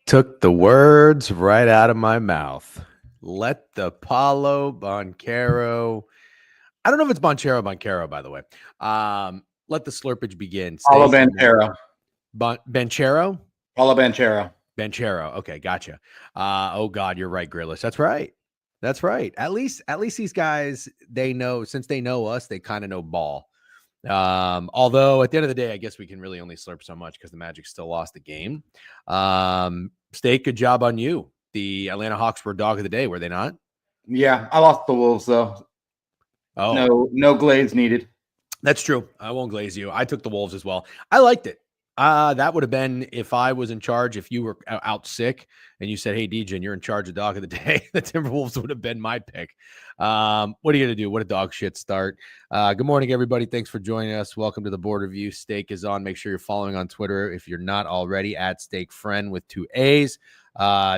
Took the words right out of my mouth. Let the Paulo Boncaro. I don't know if it's Boncaro, by the way. Let the slurpage begin. Paulo Banchero. Banchero? Paulo Banchero. Banchero. Okay, gotcha. Oh God, you're right, Grillis. That's right. That's right. At least these guys, they know, since they know us, they kind of know ball. Although at the end of the day, I guess we can really only slurp so much because the Magic still lost the game. Steak, good job on you. The Atlanta Hawks were dog of the day, were they not? Yeah, I lost the Wolves though. Oh, No glaze needed. That's true. I won't glaze you. I took the Wolves as well. I liked it. That would have been if I was in charge, if you were out sick and you said, hey, DJ, you're in charge of dog of the day, the Timberwolves would have been my pick. What are you going to do? What a dog shit start. Good morning, everybody. Thanks for joining us. Welcome to the Board Review. Steak is on. Make sure you're following on Twitter. If you're not already, at Steak Friend with 2 A's.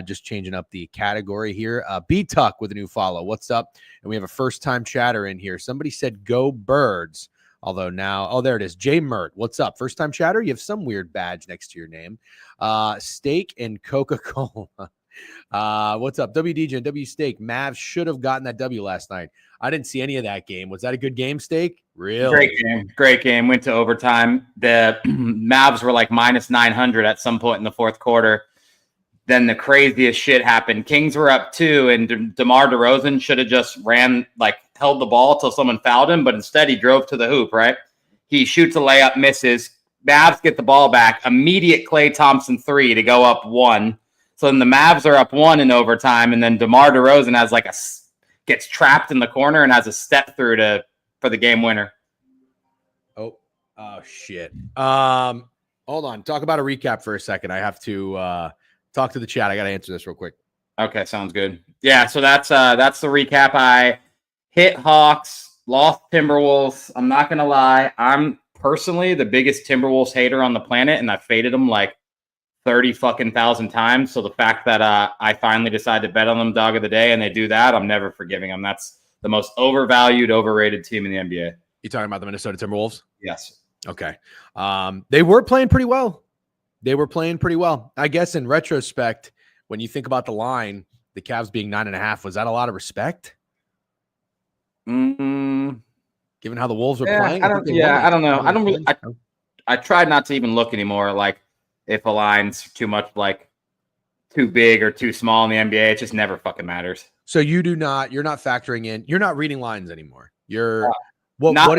Just changing up the category here. B-Tuck with a new follow. What's up? And we have a first-time chatter in here. Somebody said, go Birds. Although now, there it is. Jay Mert, what's up? First time chatter? You have some weird badge next to your name. Steak and Coca-Cola. What's up? WDJ and W Steak. Mavs should have gotten that W last night. I didn't see any of that game. Was that a good game, Steak? Really? Great game. Went to overtime. The Mavs were like minus 900 at some point in the fourth quarter. Then the craziest shit happened. Kings were up 2, and DeMar DeRozan should have just held the ball till someone fouled him, but instead he drove to the hoop, right? He shoots a layup, misses. Mavs get the ball back. Immediate Klay Thompson 3 to go up 1. So then the Mavs are up 1 in overtime, and then DeMar DeRozan gets trapped in the corner and has a step through for the game winner. Oh shit. Hold on. Talk about a recap for a second. I have to talk to the chat. I got to answer this real quick. Okay, sounds good. Yeah, so that's the recap. I hit Hawks, lost Timberwolves. I'm not gonna lie, I'm personally the biggest Timberwolves hater on the planet, and I faded them like 30,000 times. So the fact that I finally decided to bet on them dog of the day, and they do that, I'm never forgiving them. That's the most overvalued, overrated team in the NBA. You talking about the Minnesota Timberwolves? Yes. Okay. They were playing pretty well. I guess in retrospect, when you think about the line, the Cavs being 9.5, was that a lot of respect? Given how the Wolves were playing? I don't know. I tried not to even look anymore. Like if a line's too much, like too big or too small in the NBA, it just never fucking matters. So you're not factoring in, you're not reading lines anymore. You're not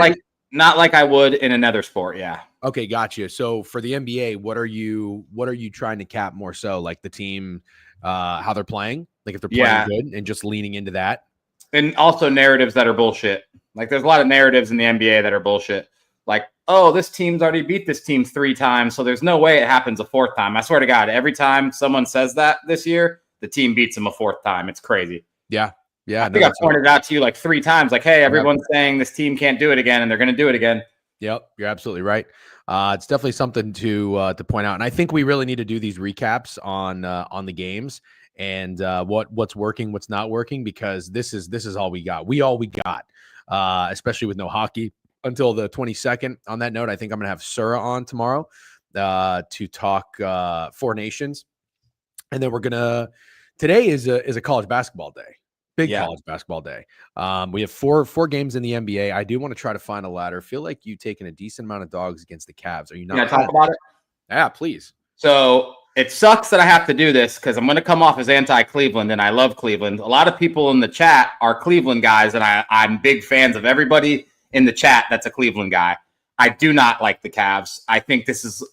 like I would in another sport. Yeah. Okay. Gotcha. So for the NBA, what are you trying to cap more so, like the team, how they're playing? Like if they're playing good and just leaning into that? And also narratives that are bullshit. Like there's a lot of narratives in the NBA that are bullshit. Like, oh, this team's already beat this team 3 times, so there's no way it happens a 4th time. I swear to God, every time someone says that this year, the team beats them a 4th time. It's crazy. Yeah. Yeah. I think I pointed it out to you like 3 times. Like, hey, everyone's saying this team can't do it again, and they're going to do it again. Yep. You're absolutely right. It's definitely something to point out. And I think we really need to do these recaps on the games and what's working, what's not working, because this is all we got. We got, especially with no hockey until the 22nd. On that note, I think I'm going to have Sura on tomorrow to talk 4 Nations. And then today is a college basketball day. College basketball day. We have four games in the NBA. I do want to try to find a ladder. Feel like you've taken a decent amount of dogs against the Cavs. Are you not? Can I talk about it? Yeah, please. So it sucks that I have to do this because I'm going to come off as anti-Cleveland, and I love Cleveland. A lot of people in the chat are Cleveland guys, and I'm big fans of everybody in the chat that's a Cleveland guy. I do not like the Cavs. I think this is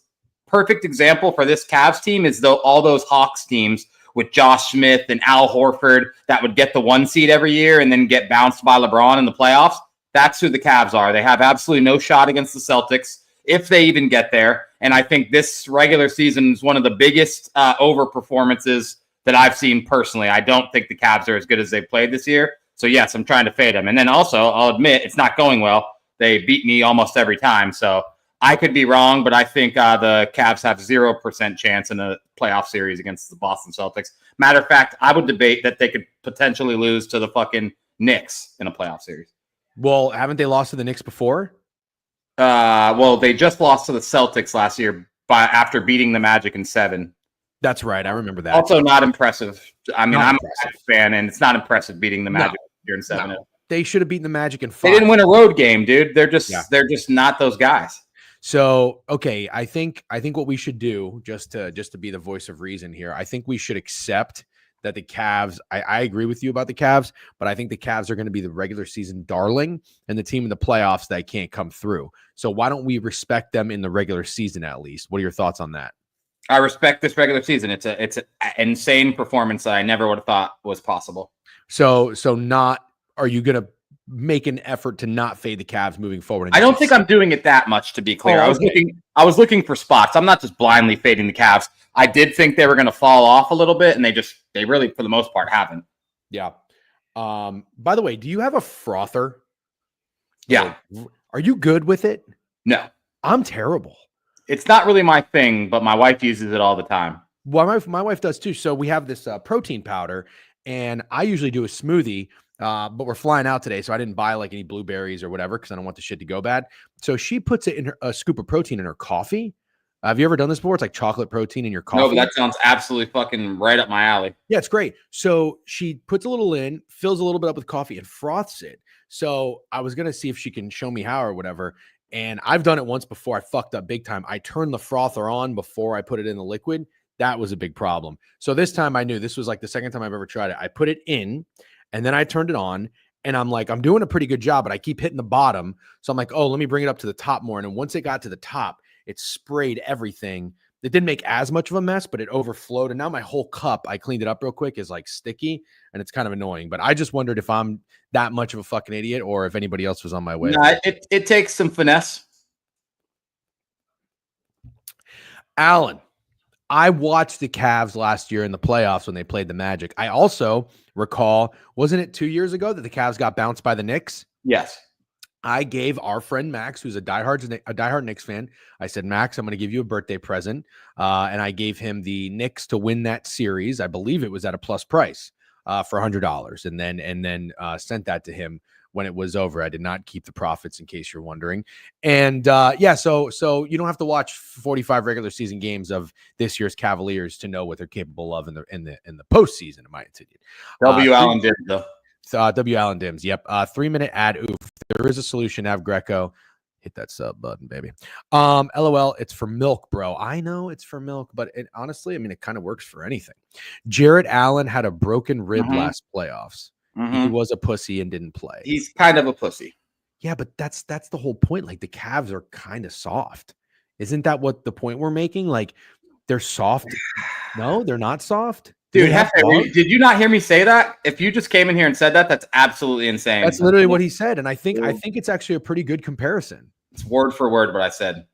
perfect example for this Cavs team is all those Hawks teams with Josh Smith and Al Horford that would get the 1 seed every year and then get bounced by LeBron in the playoffs. That's who the Cavs are. They have absolutely no shot against the Celtics if they even get there. And I think this regular season is one of the biggest over performances that I've seen personally. I don't think the Cavs are as good as they played this year. So yes, I'm trying to fade them. And then also I'll admit it's not going well. They beat me almost every time. So I could be wrong, but I think the Cavs have 0% chance in a playoff series against the Boston Celtics. Matter of fact, I would debate that they could potentially lose to the fucking Knicks in a playoff series. Well, haven't they lost to the Knicks before? Well, they just lost to the Celtics last year after beating the Magic in 7. That's right. I remember that. Also not impressive. I mean, Not I'm impressive. a Magic fan, and it's not impressive beating the Magic here in 7-0. No. They should have beaten the Magic in 5. They didn't win a road game, dude. They're just not those guys. So, okay, I think what we should do, just to be the voice of reason here, I think we should accept that the Cavs, I agree with you about the Cavs, but I think the Cavs are going to be the regular season darling and the team in the playoffs that can't come through. So why don't we respect them in the regular season at least? What are your thoughts on that? I respect this regular season. It's an insane performance that I never would have thought was possible. So are you going to make an effort to not fade the Cavs moving forward? I don't think I'm doing it that much, to be clear. Oh, I was looking for spots. I'm not just blindly fading the Cavs. I did think they were going to fall off a little bit, and they really, for the most part, haven't. Yeah. By the way, do you have a frother? Yeah. Are you good with it? No. I'm terrible. It's not really my thing, but my wife uses it all the time. Well, my wife does too. So we have this protein powder, and I usually do a smoothie, but we're flying out today, so I didn't buy like any blueberries or whatever because I don't want the shit to go bad. So she puts it in a scoop of protein in her coffee. Have you ever done this before? It's like chocolate protein in your coffee. No, but that sounds absolutely fucking right up my alley. Yeah, it's great. So she puts a little in, fills a little bit up with coffee, and froths it. So I was gonna see if she can show me how or whatever. And I've done it once before. I fucked up big time. I turned the frother on before I put it in the liquid. That was a big problem. So this time I knew this was like the second time I've ever tried it. I put it in and then I turned it on and I'm like, I'm doing a pretty good job, but I keep hitting the bottom. So I'm like, oh, let me bring it up to the top more. And then once it got to the top, it sprayed everything. It didn't make as much of a mess, but it overflowed. And now my whole cup, I cleaned it up real quick, is like sticky and it's kind of annoying. But I just wondered if I'm that much of a fucking idiot or if anybody else was on my way. No, it takes some finesse. Alan, I watched the Cavs last year in the playoffs when they played the Magic. I also recall, wasn't it 2 years ago that the Cavs got bounced by the Knicks? Yes. I gave our friend Max, who's a diehard Knicks fan, I said, Max, I'm going to give you a birthday present. And I gave him the Knicks to win that series. I believe it was at a plus price for $100 and then sent that to him when it was over. I did not keep the profits in case you're wondering. And yeah, so you don't have to watch 45 regular season games of this year's Cavaliers to know what they're capable of in the postseason, in my opinion. W. Allen did though. W. Allen Dims. Yep. 3-minute ad. Oof. There is a solution. Av Greco. Hit that sub button, baby. LOL. It's for milk, bro. I know it's for milk, but honestly, I mean, it kind of works for anything. Jarrett Allen had a broken rib last playoffs. He was a pussy and didn't play. He's kind of a pussy. Yeah, but that's the whole point. Like the Cavs are kind of soft. Isn't that what the point we're making? Like they're soft. No, they're not soft. Dude, did you not hear me say that? If you just came in here and said that, that's absolutely insane. That's literally what he said. And I think it's actually a pretty good comparison. It's word for word what I said.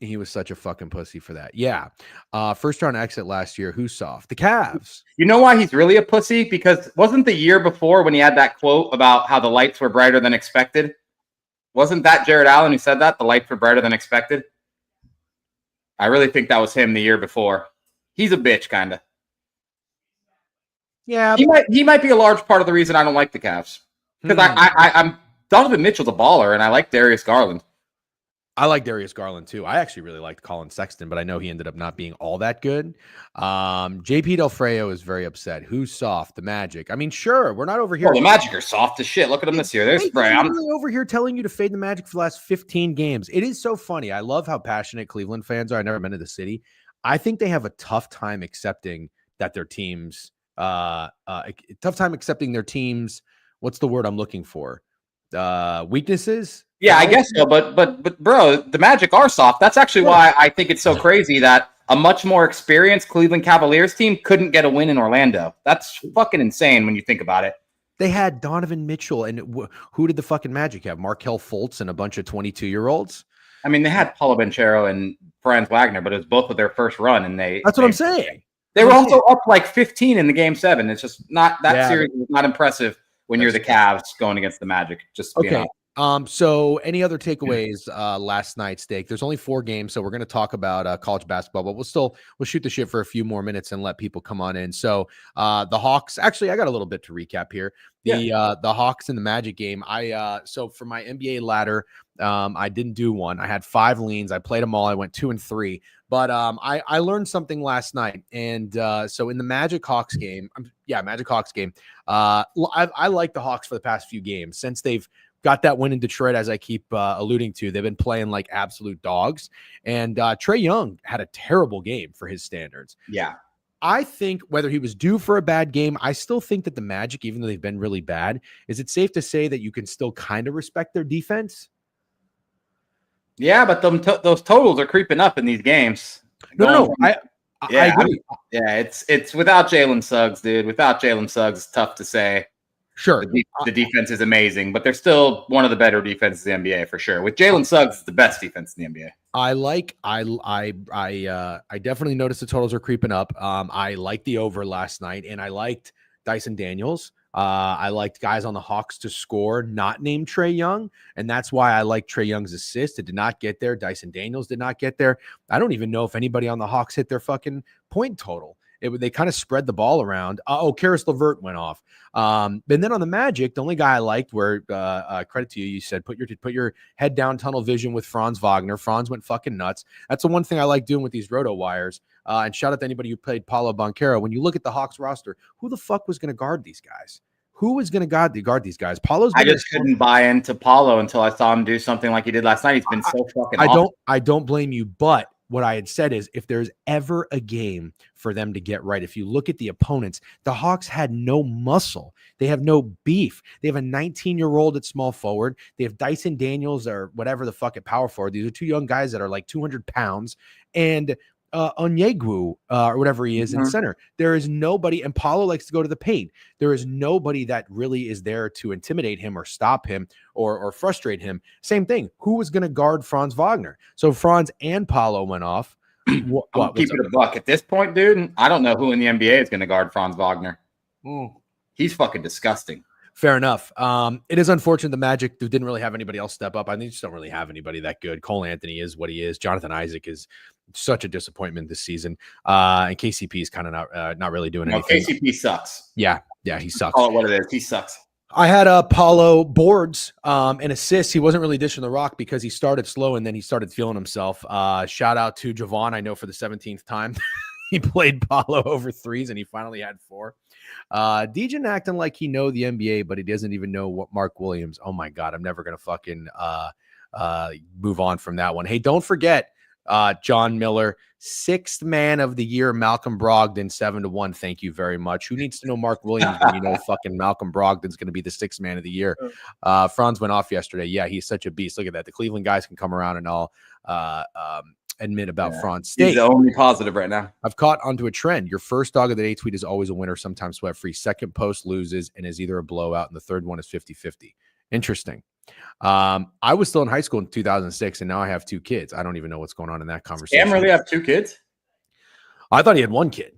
He was such a fucking pussy for that. Yeah. First round exit last year. Who's soft? The Cavs. You know why he's really a pussy? Because wasn't the year before when he had that quote about how the lights were brighter than expected? Wasn't that Jarrett Allen who said that? The lights were brighter than expected? I really think that was him the year before. He's a bitch, kind of. Yeah, he might be a large part of the reason I don't like the Cavs because I'm Donovan Mitchell's a baller and I like Darius Garland. I like Darius Garland too. I actually really liked Colin Sexton, but I know he ended up not being all that good. JP Del Freo is very upset. Who's soft? The Magic. I mean, sure, we're not over here. Oh, the Magic are soft as shit. Look at them this year. There's Spray. I'm really over here telling you to fade the Magic for the last 15 games. It is so funny. I love how passionate Cleveland fans are. I never been to the city. I think they have a tough time accepting that their teams. Tough time accepting their teams. What's the word I'm looking for? Weaknesses. Yeah, I guess so. But bro, the Magic are soft. That's actually why I think it's so crazy that a much more experienced Cleveland Cavaliers team couldn't get a win in Orlando. That's fucking insane when you think about it. They had Donovan Mitchell, and who did the fucking Magic have? Markelle Fultz and a bunch of 22-year-olds. I mean, they had Paulo Banchero and Franz Wagner, but it was both of their first run, and that's what I'm saying. They were also up like 15 in the game 7. It's just not that series is not impressive when you're the Cavs going against the Magic. Just okay. So any other takeaways last night, Steak? There's only 4 games, so we're going to talk about college basketball, but we'll shoot the shit for a few more minutes and let people come on in. So the Hawks, actually, I got a little bit to recap here. The Hawks and the Magic game. So for my NBA ladder, I didn't do one. I had 5 leans. I played them all. I went 2 and 3. But I learned something last night, and so in the Magic Hawks game, Magic Hawks game, I like the Hawks for the past few games since they've got that win in Detroit, as I keep alluding to. They've been playing like absolute dogs. And Trae Young had a terrible game for his standards. Yeah. I think whether he was due for a bad game, I still think that the Magic, even though they've been really bad, is it safe to say that you can still kind of respect their defense? Yeah, but those totals are creeping up in these games. No. I agree. It's without Jalen Suggs, dude. Without Jalen Suggs, it's tough to say. Sure. The defense is amazing, but they're still one of the better defenses in the NBA for sure. With Jalen Suggs, it's the best defense in the NBA. I definitely noticed the totals are creeping up. I liked the over last night, and I liked Dyson Daniels. I liked guys on the Hawks to score, not named Trae Young, and that's why I like Trae Young's assist. It did not get there. Dyson Daniels did not get there. I don't even know if anybody on the Hawks hit their fucking point total. They kind of spread the ball around. Karis LeVert went off. And then on the Magic, the only guy I liked, where credit to you, you said put your head down, tunnel vision with Franz Wagner. Franz went fucking nuts. That's the one thing I like doing with these roto wires. And shout out to anybody who played Paulo Banchero. When you look at the Hawks roster, who the fuck was going to guard these guys? Who was going to guard these guys? I just couldn't buy into Paulo until I saw him do something like he did last night. He's been so fucking awesome. I don't blame you, but what I had said is if there's ever a game for them to get right, if you look at the opponents, the Hawks had no muscle. They have no beef. They have a 19-year-old at small forward. They have Dyson Daniels or whatever the fuck at power forward. These are 2 young guys that are like 200 pounds. And Onyegwu or whatever he is in center. There is nobody, and Paulo likes to go to the paint. There is nobody that really is there to intimidate him or stop him or frustrate him. Same thing. Who was going to guard Franz Wagner? So Franz and Paulo went off. Keep it a buck at this point, dude. I don't know who in the NBA is going to guard Franz Wagner. He's fucking disgusting. Fair enough. It is unfortunate the Magic didn't really have anybody else step up. I think they just don't really have anybody that good. Cole Anthony is what he is. Jonathan Isaac is such a disappointment this season. And KCP is kind of not really doing anything. KCP sucks. Yeah, he sucks. Call it what it is. He sucks. I had Paulo boards and assists. He wasn't really dishing the rock because he started slow and then he started feeling himself. Shout out to Javon. I know for the 17th time he played Paulo over threes and he finally had 4. Dejan acting like he know the NBA, but he doesn't even know what Mark Williams. Oh my God, I'm never gonna fucking move on from that one. Hey, don't forget John Miller, 6th man of the year, Malcolm Brogdon, 7-1. Thank you very much. Who needs to know Mark Williams when you know fucking Malcolm Brogdon's going to be the 6th man of the year? Franz went off yesterday. Yeah, he's such a beast. Look at that. The Cleveland guys can come around and all admit about Franz. He's the only positive right now. I've caught onto a trend. Your first dog of the day tweet is always a winner, sometimes sweat free. Second post loses and is either a blowout, and the third one is 50-50. Interesting. I was still in high school in 2006, and now I have 2 kids. I don't even know what's going on in that conversation. Cam really have 2 kids? I thought he had 1 kid.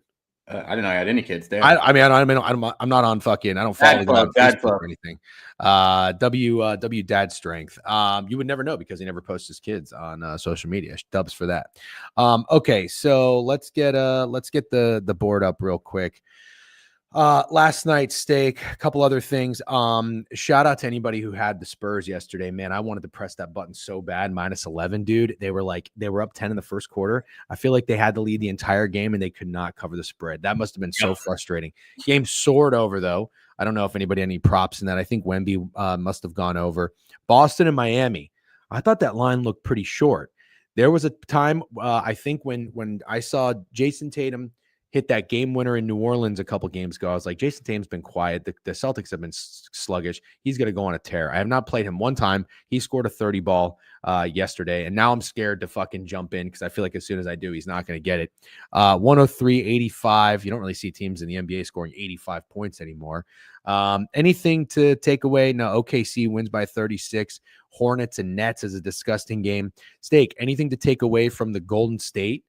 I didn't know he had any kids there. I'm not on fucking. I don't follow Dad Club or anything. W Dad Strength. You would never know because he never posts his kids on social media. Dubs for that. Okay, so let's get the board up real quick. Last night's Steak, a couple other things. Shout out to anybody who had the Spurs yesterday, man. I wanted to press that button so bad. -11, dude. They were up 10 in the first quarter. I feel like they had to lead the entire game and they could not cover the spread. That must have been so frustrating. Game soared over though. I don't know if anybody had any props in that. I think Wemby must have gone over. Boston and Miami. I thought that line looked pretty short. There was a time I think when I saw Jason Tatum hit that game winner in New Orleans a couple games ago. I was like, Jason Tatum's been quiet. The Celtics have been sluggish. He's going to go on a tear. I have not played him one time. He scored a 30 ball yesterday, and now I'm scared to fucking jump in because I feel like as soon as I do, he's not going to get it. 103-85. You don't really see teams in the NBA scoring 85 points anymore. Anything to take away? No, OKC wins by 36. Hornets and Nets is a disgusting game. Steak, anything to take away from the Golden State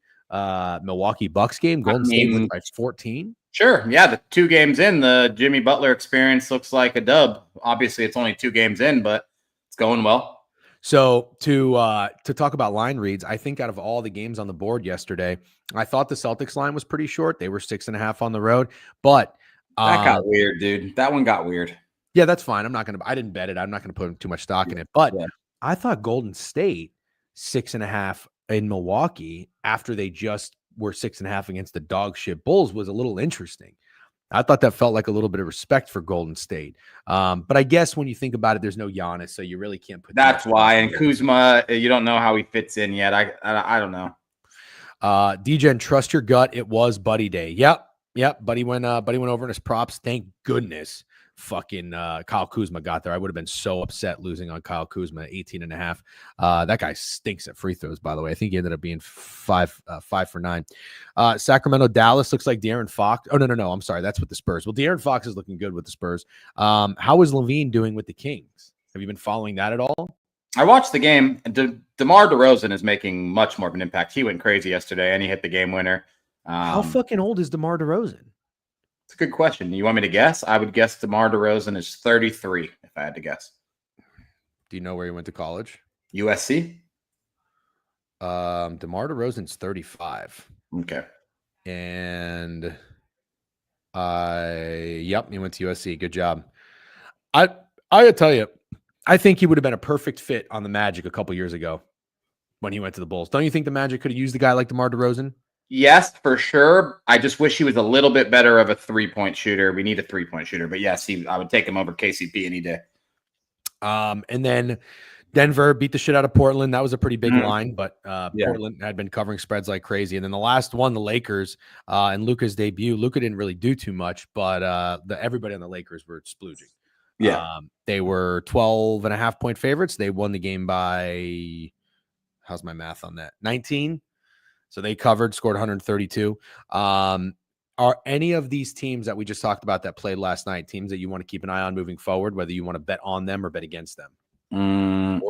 Milwaukee Bucks game? Golden State wins by 14. Sure. Yeah. The 2 games in, the Jimmy Butler experience looks like a dub. Obviously, it's only 2 games in, but it's going well. So to talk about line reads, I think out of all the games on the board yesterday, I thought the Celtics line was pretty short. They were 6.5 on the road, but That got weird, dude. That one got weird. yeah, that's fine. I didn't bet it. I'm not gonna put too much stock in it. But Yeah. I thought Golden State 6.5 in Milwaukee after they just were 6.5 against the dog shit Bulls was a little interesting. I thought that felt like a little bit of respect for Golden State. But I guess when you think about it, there's no Giannis, so you really can't put. That's why. And Kuzma, you don't know how he fits in yet. I don't know. DGen, trust your gut. It was Buddy Day. Yep. Buddy went over in his props. Thank goodness. Fucking Kyle Kuzma got there. I would have been so upset losing on Kyle Kuzma, 18.5. That guy stinks at free throws, by the way. I think he ended up being 5 for 9. Sacramento, Dallas looks like De'Aaron Fox. Oh, no. I'm sorry. That's with the Spurs. Well, De'Aaron Fox is looking good with the Spurs. How is Levine doing with the Kings? Have you been following that at all? I watched the game. DeMar DeRozan is making much more of an impact. He went crazy yesterday, and he hit the game winner. How fucking old is DeMar DeRozan? It's a good question. You want me to guess? I would guess DeMar DeRozan is 33, if I had to guess. Do you know where he went to college? USC? DeMar DeRozan's 35. Okay. And yep, he went to USC. Good job. I gotta tell you, I think he would have been a perfect fit on the Magic a couple years ago when he went to the Bulls. Don't you think the Magic could have used a guy like DeMar DeRozan? Yes, for sure. I just wish he was a little bit better of a three-point shooter. We need a three-point shooter. But yes, I would take him over KCP any day. And then Denver beat the shit out of Portland. That was a pretty big line, but Portland had been covering spreads like crazy. And then the last one, the Lakers, and Luka's debut. Luka didn't really do too much, but everybody on the Lakers were splooging. Yeah. They were 12.5 point favorites. They won the game by, how's my math on that? 19. So they covered, scored 132. Are any of these teams that we just talked about that played last night teams that you want to keep an eye on moving forward, whether you want to bet on them or bet against them?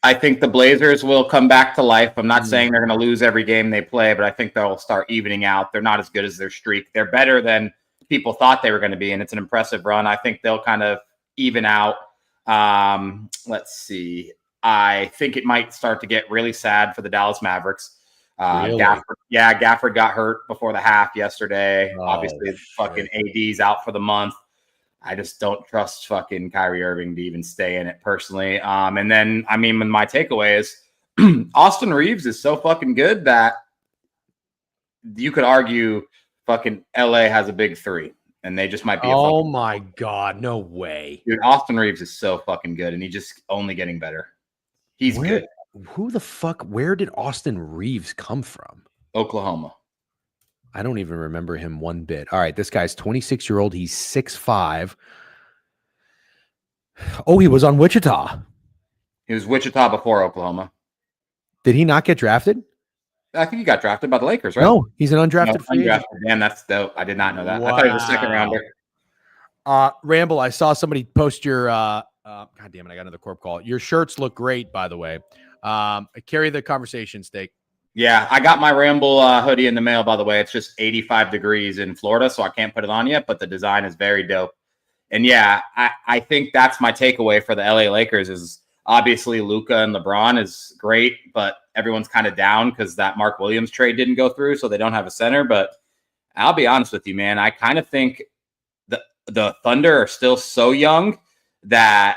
I think the Blazers will come back to life. I'm not saying they're going to lose every game they play, but I think they'll start evening out. They're not as good as their streak. They're better than people thought they were going to be, and it's an impressive run. I think they'll kind of even out. Let's see. I think it might start to get really sad for the Dallas Mavericks. Really? Gafford got hurt before the half yesterday. Obviously, fucking AD's out for the month. I just don't trust fucking Kyrie Irving to even stay in it personally. And then, I mean, my takeaway is Austin Reeves is so fucking good that you could argue fucking LA has a big three, and they just might be. Oh my God, no way. Dude, Austin Reeves is so fucking good, and he's just only getting better. He's good. Who the fuck? Where did Austin Reeves come from? Oklahoma. I don't even remember him one bit. All right, this guy's 26-year-old. He's 6'5". Oh, he was on Wichita. He was Wichita before Oklahoma. Did he not get drafted? I think he got drafted by the Lakers, right? No, he's an undrafted free agent. Damn, that's dope. I did not know that. Wow. I thought he was a second rounder. Ramble, I saw somebody post your God damn it, I got another corp call. Your shirts look great, by the way. Carry the conversation, Steak. Yeah, I got my Ramble hoodie in the mail, by the way. It's just 85 degrees in Florida, so I can't put it on yet, but the design is very dope. And yeah, I think that's my takeaway for the LA Lakers is obviously Luka and LeBron is great, but everyone's kind of down because that Mark Williams trade didn't go through, so they don't have a center. But I'll be honest with you, man. I kind of think the Thunder are still so young that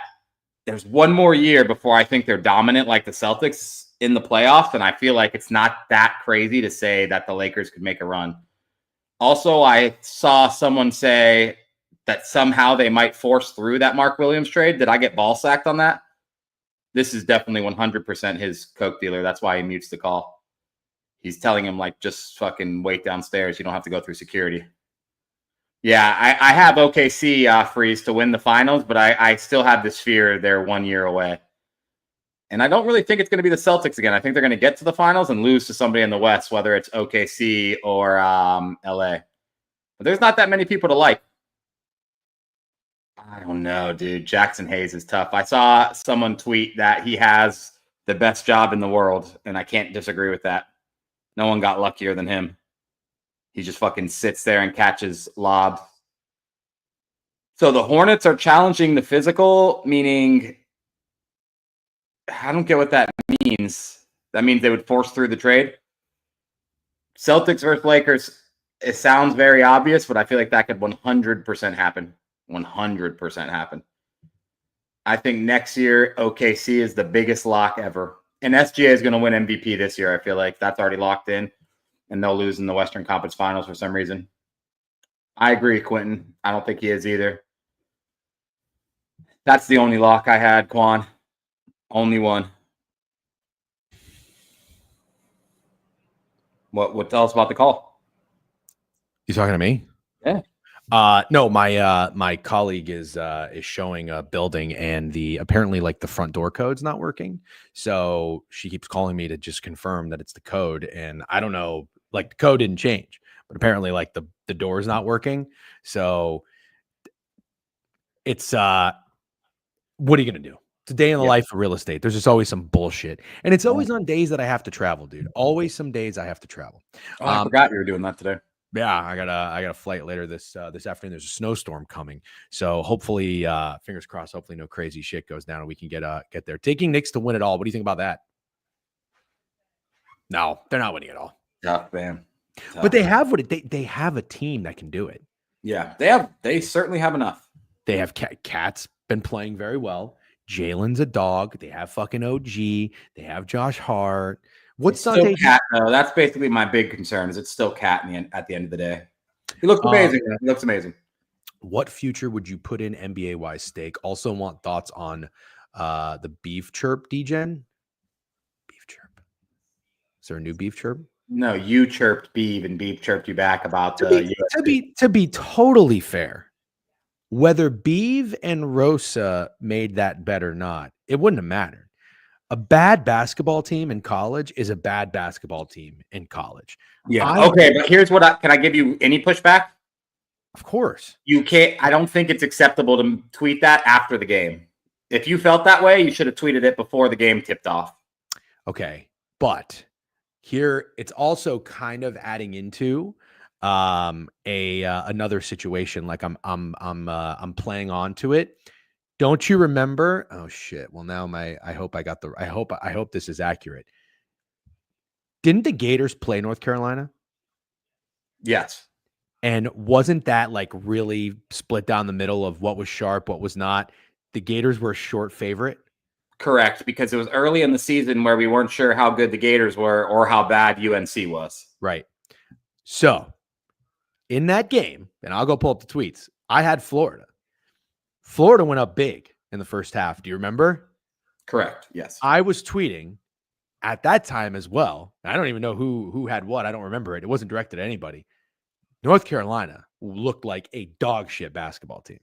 there's one more year before I think they're dominant like the Celtics in the playoffs, and I feel like it's not that crazy to say that the Lakers could make a run. Also, I saw someone say that somehow they might force through that Mark Williams trade. Did I get ball sacked on that? This is definitely 100% his coke dealer. That's why he mutes the call. He's telling him, like, just fucking wait downstairs. You don't have to go through security. Yeah, I have OKC freeze to win the finals, but I still have this fear they're 1 year away. And I don't really think it's going to be the Celtics again. I think they're going to get to the finals and lose to somebody in the West, whether it's OKC or LA. But there's not that many people to like. I don't know, dude. Jackson Hayes is tough. I saw someone tweet that he has the best job in the world, and I can't disagree with that. No one got luckier than him. He just fucking sits there and catches lobs. So the Hornets are challenging the physical, meaning I don't get what that means. That means they would force through the trade. Celtics versus Lakers. It sounds very obvious, but I feel like that could 100% happen. 100% happen. I think next year OKC is the biggest lock ever. And SGA is going to win MVP this year. I feel like that's already locked in, and they'll lose in the Western Conference Finals for some reason. I agree, Quentin. I don't think he is either. That's the only lock I had, Quan. Only one. What tell us about the call? You talking to me? Yeah. No, my colleague is showing a building, and apparently like the front door code's not working. So she keeps calling me to just confirm that it's the code, and I don't know, like the code didn't change, but apparently like the door is not working. So it's what are you gonna do? It's a day in the life of real estate. There's just always some bullshit, and it's always on days that I have to travel, dude. Always some days I have to travel. Oh, I forgot you were doing that today. Yeah, I got a flight later this afternoon. There's a snowstorm coming, so hopefully, fingers crossed. Hopefully, no crazy shit goes down and we can get there. Taking Knicks to win it all. What do you think about that? No, they're not winning it all. Tough, man. Tough. But they have they have a team that can do it. Yeah, they certainly have enough. They have Cat's been playing very well. Jalen's a dog. They have fucking OG. They have Josh Hart. What's Dante? Cat, though. That's basically my big concern. Is it's still Cat at the end of the day? He looks amazing. He looks amazing. What future would you put in NBA wise stake? Also want thoughts on the beef chirp, DGen? Beef chirp. Is there a new beef chirp? No, you chirped Beef and Beef chirped you back about to be totally fair. Whether Beeve and Rosa made that bet or not, it wouldn't have mattered. A bad basketball team in college is a bad basketball team in college. Yeah. Okay, but here's what can I give you any pushback? Of course. You can't. I don't think it's acceptable to tweet that after the game. If you felt that way, you should have tweeted it before the game tipped off. Okay, but here it's also kind of adding into another situation. Like I'm playing onto it. Don't you remember? Oh shit. Well, now I hope this is accurate. Didn't the Gators play North Carolina? Yes. And wasn't that like really split down the middle of what was sharp, what was not? The Gators were a short favorite. Correct, because it was early in the season where we weren't sure how good the Gators were or how bad UNC was. Right. So in that game, and I'll go pull up the tweets, I had Florida. Florida went up big in the first half. Do you remember? Correct. Yes. I was tweeting at that time as well. I don't even know who had what. I don't remember it. It wasn't directed at anybody. North Carolina looked like a dog shit basketball team.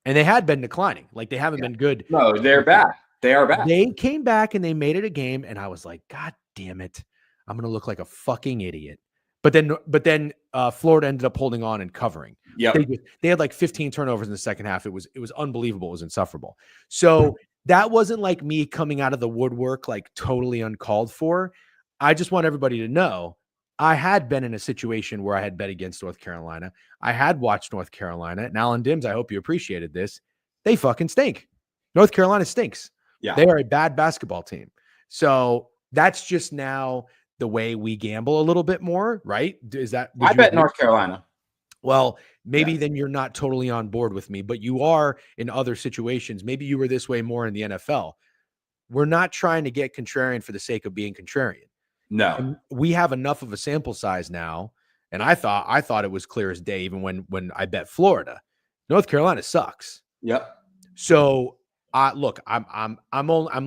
And they had been declining. Like they haven't been good. No, they're bad. They are bad. They came back and they made it a game. And I was like, God damn it. I'm going to look like a fucking idiot. But then Florida ended up holding on and covering. Yeah, they had like 15 turnovers in the second half. It was unbelievable. It was insufferable. So that wasn't like me coming out of the woodwork, like totally uncalled for. I just want everybody to know I had been in a situation where I had bet against North Carolina. I had watched North Carolina. And Alan Dims, I hope you appreciated this. They fucking stink. North Carolina stinks. Yeah, they are a bad basketball team. So that's just now the way we gamble a little bit more, right? Is that? I bet North Carolina. Well, maybe then you're not totally on board with me, but you are in other situations. Maybe you were this way more in the NFL. We're not trying to get contrarian for the sake of being contrarian. No, and we have enough of a sample size now, and I thought it was clear as day even when I bet Florida. North Carolina sucks. Yep. So look, I'm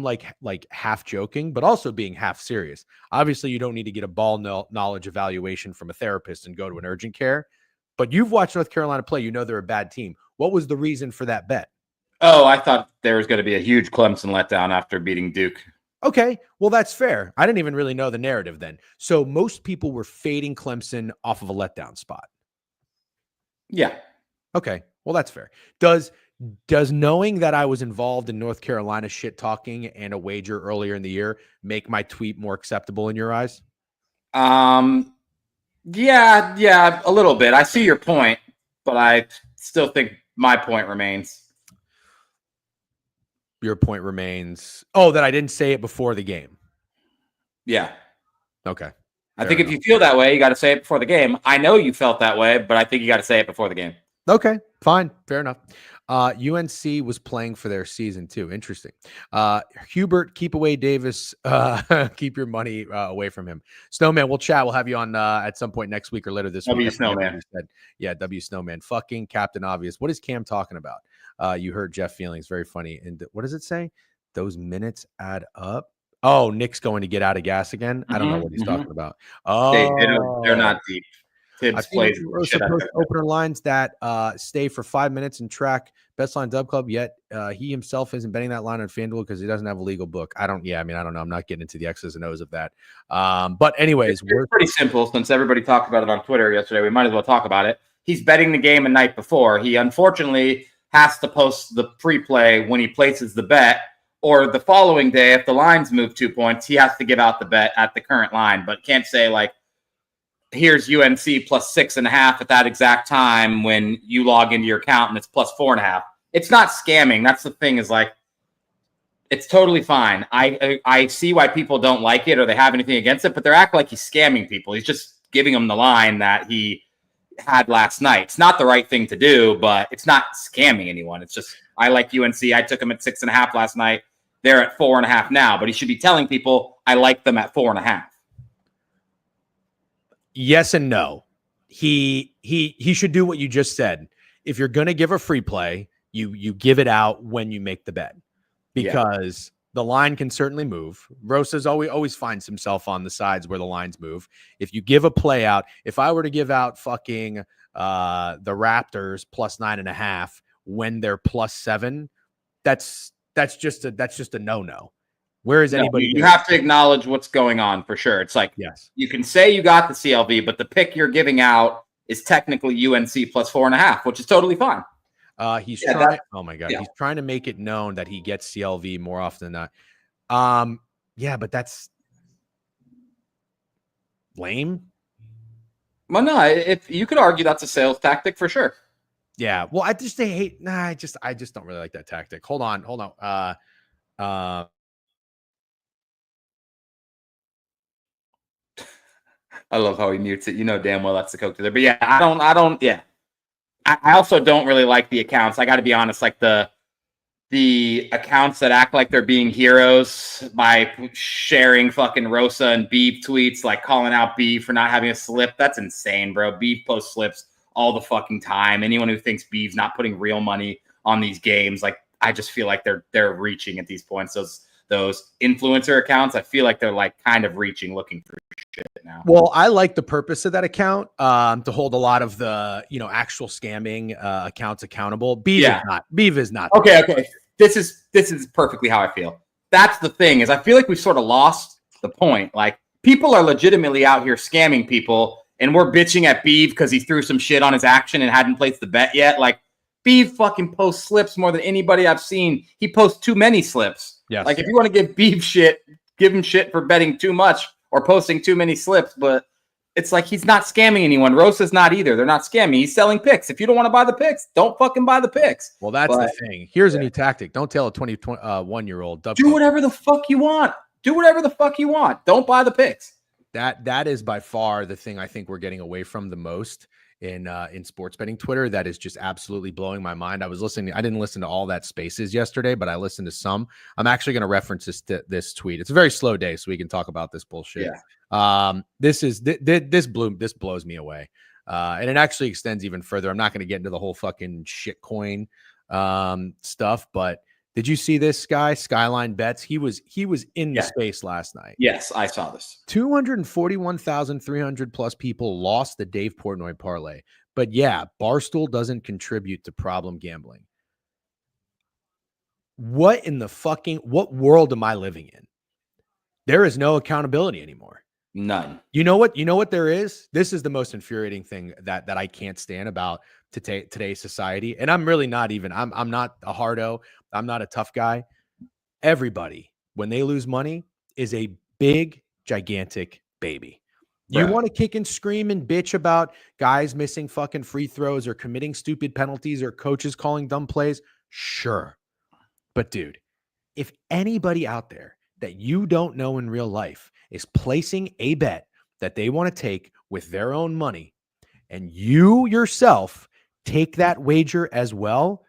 like half joking, but also being half serious. Obviously, you don't need to get a ball knowledge evaluation from a therapist and go to an urgent care. But you've watched North Carolina play. You know they're a bad team. What was the reason for that bet? Oh, I thought there was going to be a huge Clemson letdown after beating Duke. Okay, well, that's fair. I didn't even really know the narrative then. So most people were fading Clemson off of a letdown spot. Yeah. Okay, well, that's fair. Does knowing that I was involved in North Carolina shit talking and a wager earlier in the year make my tweet more acceptable in your eyes? Yeah, a little bit. I see your point, but I still think my point remains. Your point remains. Oh, that I didn't say it before the game. Yeah. Okay. I think if you feel that way, you got to say it before the game. I know you felt that way, but I think you got to say it before the game. Okay, fine. Fair enough. UNC was playing for their season too. Interesting. Hubert, keep away Davis. Keep your money away from him. Snowman, we'll chat. We'll have you on at some point next week or later this week. W Snowman. Yeah, W Snowman. Fucking Captain Obvious. What is Cam talking about? You heard Jeff Feelings. Very funny. And what does it say? Those minutes add up. Oh, Nick's going to get out of gas again. I don't know what he's talking about. Oh, they're not deep. I've seen opener lines that stay for 5 minutes and track best line dub club, yet he himself isn't betting that line on FanDuel because he doesn't have a legal book. I don't know. I'm not getting into the X's and O's of that. But anyways, it's pretty simple. Since everybody talked about it on Twitter yesterday, we might as well talk about it. He's betting the game a night before. He unfortunately has to post the free play when he places the bet, or the following day, if the lines move 2 points, he has to give out the bet at the current line, but can't say like, here's UNC plus 6.5 at that exact time when you log into your account and it's plus 4.5. It's not scamming. That's the thing, is like, it's totally fine. I see why people don't like it or they have anything against it, but they're acting like he's scamming people. He's just giving them the line that he had last night. It's not the right thing to do, but it's not scamming anyone. It's just, I like UNC. I took him at 6.5 last night. They're at 4.5 now, but he should be telling people I like them at 4.5. Yes and no. He should do what you just said. If you're going to give a free play, you give it out when you make the bet, because the line can certainly move. Rosa's always finds himself on the sides where the lines move. If you give a play out, if I were to give out fucking the Raptors plus 9.5 when they're plus 7, that's just a no-no. Where is anybody? You have to acknowledge what's going on for sure. It's like, yes, you can say you got the CLV, but the pick you're giving out is technically UNC plus 4.5, which is totally fine. He's trying. Oh my god, he's trying to make it known that he gets CLV more often than not. Yeah, but that's lame. Well, no, if you could argue that's a sales tactic for sure. Yeah. Well, I just don't really like that tactic. Hold on. I love how he mutes it. You know damn well that's the coke to there. But yeah, I don't. Yeah, I also don't really like the accounts. I got to be honest. Like the accounts that act like they're being heroes by sharing fucking Rosa and Beef tweets, like calling out Beef for not having a slip. That's insane, bro. Beef posts slips all the fucking time. Anyone who thinks Beef's not putting real money on these games, like, I just feel like they're reaching at these points. Those influencer accounts, I feel like they're like kind of reaching, looking for shit now. Well, I like the purpose of that account, to hold a lot of the, actual scamming accounts accountable. Beef is not. Okay. This is perfectly how I feel. That's the thing, is I feel like we've sort of lost the point. Like, people are legitimately out here scamming people, and we're bitching at Beef because he threw some shit on his action and hadn't placed the bet yet. Like, Beef fucking posts slips more than anybody I've seen. He posts too many slips. Yes. Like, if you want to give Beef shit, give him shit for betting too much or posting too many slips. But it's like, he's not scamming anyone. Rosa's not either. They're not scamming. He's selling picks. If you don't want to buy the picks, don't fucking buy the picks. Well, that's the thing. Here's a new tactic. Don't tell a 21-year-old. Do whatever the fuck you want. Do whatever the fuck you want. Don't buy the picks. That is by far the thing I think we're getting away from the most in sports betting Twitter. That is just absolutely blowing my mind. I didn't listen to all that Spaces yesterday, but I listened to some. I'm actually going to reference this tweet. It's a very slow day, so we can talk about this bullshit. Yeah. This blows me away. And it actually extends even further. I'm not going to get into the whole fucking shitcoin stuff, but did you see this guy, Skyline Bets? He was in the space last night. Yes, I saw this. 241,300 plus people lost the Dave Portnoy parlay. But yeah, Barstool doesn't contribute to problem gambling. What world am I living in? There is no accountability anymore. None. You know what there is? This is the most infuriating thing that I can't stand about today's society. And I'm really not even, I'm not a hardo. I'm not a tough guy. Everybody, when they lose money, is a big, gigantic baby. You want to kick and scream and bitch about guys missing fucking free throws or committing stupid penalties or coaches calling dumb plays? Sure. But dude, if anybody out there that you don't know in real life is placing a bet that they want to take with their own money, and you yourself take that wager as well,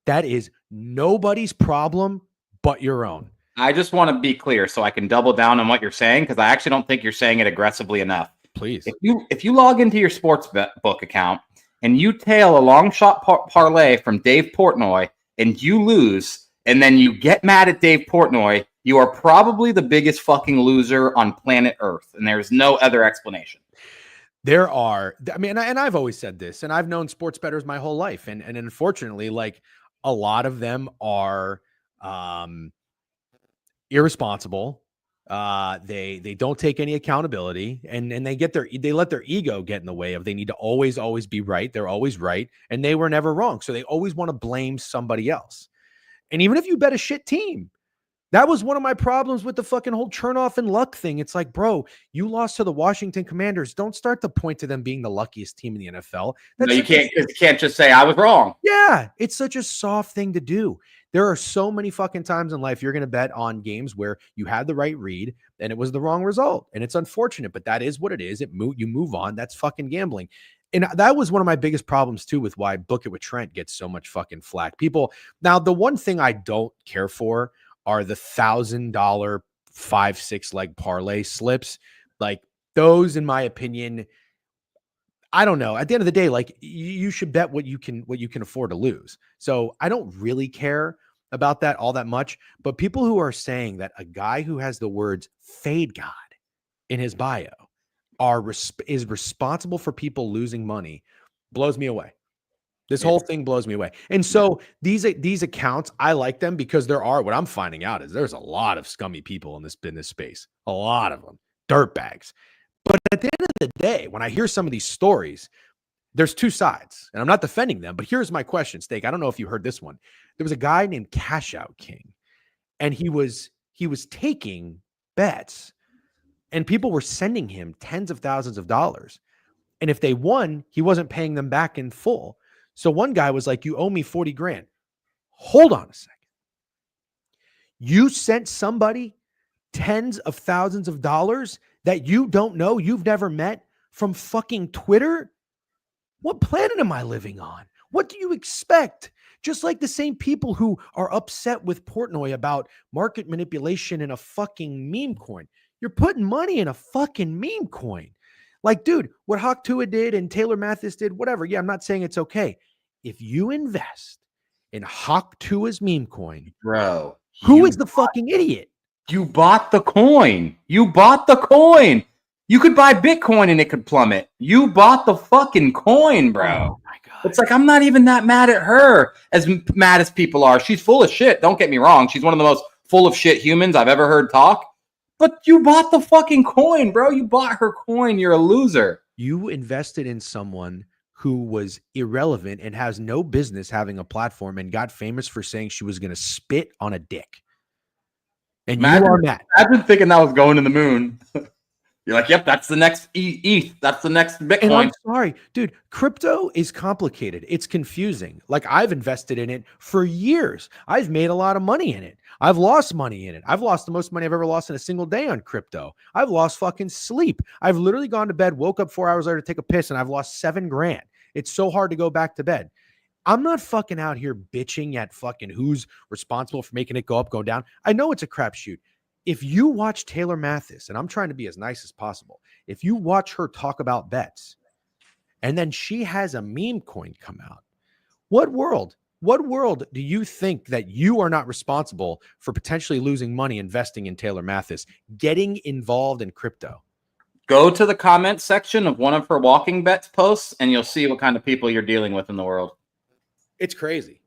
that is nobody's problem but your own. I just want to be clear so I can double down on what you're saying, because I actually don't think you're saying it aggressively enough. Please. If you log into your sports book account and you tail a long shot parlay from Dave Portnoy and you lose, and then you get mad at Dave Portnoy, you are probably the biggest fucking loser on planet Earth, and there's no other explanation. There are, I mean, and I've always said this, and I've known sports bettors my whole life, and unfortunately, like, a lot of them are irresponsible. They don't take any accountability, and they let their ego get in the way of, they need to always be right. They're always right, and they were never wrong. So they always want to blame somebody else. And even if you bet a shit team, that was one of my problems with the fucking whole Chernoff and luck thing. It's like, bro, you lost to the Washington Commanders. Don't start to point to them being the luckiest team in the NFL. No, you can't just say I was wrong. Yeah, it's such a soft thing to do. There are so many fucking times in life you're going to bet on games where you had the right read and it was the wrong result. And it's unfortunate, but that is what it is. You move on. That's fucking gambling. And that was one of my biggest problems too, with why Book It with Trent gets so much fucking flack. People, now the one thing I don't care for are the $1,000 5-6 leg parlay slips. Like, those, in my opinion, I don't know. At the end of the day, like, you should bet what you can afford to lose. So I don't really care about that all that much. But people who are saying that a guy who has the words "fade God" in his bio is responsible for people losing money blows me away. This whole thing blows me away. And so these accounts, I like them because what I'm finding out is there's a lot of scummy people in this business space, a lot of them, dirtbags. But at the end of the day, when I hear some of these stories, there's two sides, and I'm not defending them, but here's my question, Steak. I don't know if you heard this one. There was a guy named Cash Out King, and he was taking bets, and people were sending him tens of thousands of dollars. And if they won, he wasn't paying them back in full. So one guy was like, "You owe me 40 grand. Hold on a second. You sent somebody tens of thousands of dollars that you don't know, you've never met, from fucking Twitter? What planet am I living on? What do you expect?" Just like the same people who are upset with Portnoy about market manipulation in a fucking meme coin. You're putting money in a fucking meme coin. Like, dude, what Hawk Tua did and Taylor Mathis did, whatever. Yeah, I'm not saying it's okay. If you invest in Hawk Tua's meme coin, bro, who is the fucking idiot? You bought the coin. You bought the coin. You could buy Bitcoin and it could plummet. You bought the fucking coin, bro. Oh my God. It's like, I'm not even that mad at her, as mad as people are. She's full of shit. Don't get me wrong. She's one of the most full of shit humans I've ever heard talk. But you bought the fucking coin, bro. You bought her coin. You're a loser. You invested in someone who was irrelevant and has no business having a platform, and got famous for saying she was going to spit on a dick. And you are mad. I've been thinking that was going to the moon. You're like, yep, that's the next ETH. That's the next Bitcoin. And I'm sorry, dude, crypto is complicated. It's confusing. Like, I've invested in it for years. I've made a lot of money in it. I've lost money in it. I've lost the most money I've ever lost in a single day on crypto. I've lost fucking sleep. I've literally gone to bed, woke up 4 hours later to take a piss, and I've lost $7 grand. It's so hard to go back to bed. I'm not fucking out here bitching at fucking who's responsible for making it go up, go down. I know it's a crapshoot. If you watch Taylor Mathis, and I'm trying to be as nice as possible, if you watch her talk about bets, and then she has a meme coin come out, what world do you think that you are not responsible for potentially losing money investing in Taylor Mathis, getting involved in crypto? Go to the comment section of one of her Walking Bets posts, and you'll see what kind of people you're dealing with in the world. It's crazy.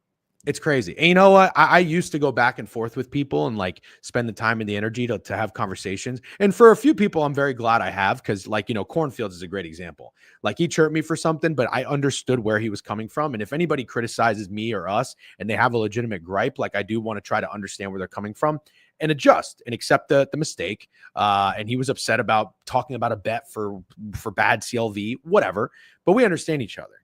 It's crazy. And you know what? I used to go back and forth with people and like spend the time and the energy to have conversations. And for a few people, I'm very glad I have, because, like, you know, Cornfields is a great example. Like, he chirped me for something, but I understood where he was coming from. And if anybody criticizes me or us and they have a legitimate gripe, like, I do want to try to understand where they're coming from and adjust and accept the mistake. And he was upset about talking about a bet for bad CLV, whatever. But we understand each other.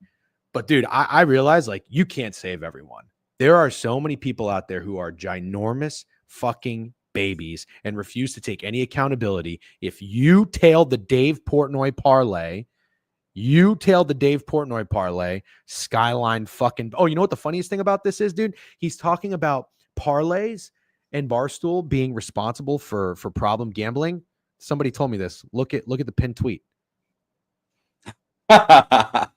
But dude, I realize, like, you can't save everyone. There are so many people out there who are ginormous fucking babies and refuse to take any accountability. If you tailed the Dave Portnoy parlay, Skyline fucking. Oh, you know what the funniest thing about this is, dude? He's talking about parlays and Barstool being responsible for problem gambling. Somebody told me this. Look at the pinned tweet. Can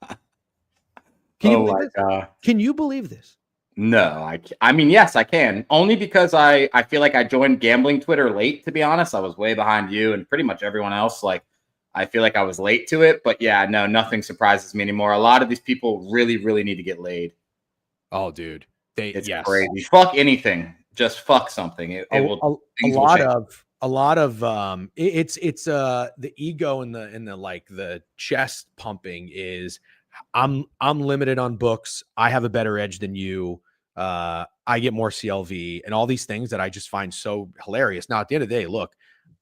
you believe this? God. Can you believe this? No, I mean, yes, I can. Only because I feel like I joined gambling Twitter late, to be honest. I was way behind you and pretty much everyone else. Like, I feel like I was late to it. But yeah, no, nothing surprises me anymore. A lot of these people really, really need to get laid. Oh, dude. It's crazy. Fuck anything. Just fuck something. A lot of the ego and the like the chest pumping is I'm limited on books. I have a better edge than you. I get more CLV and all these things that I just find so hilarious. Now, at the end of the day, look,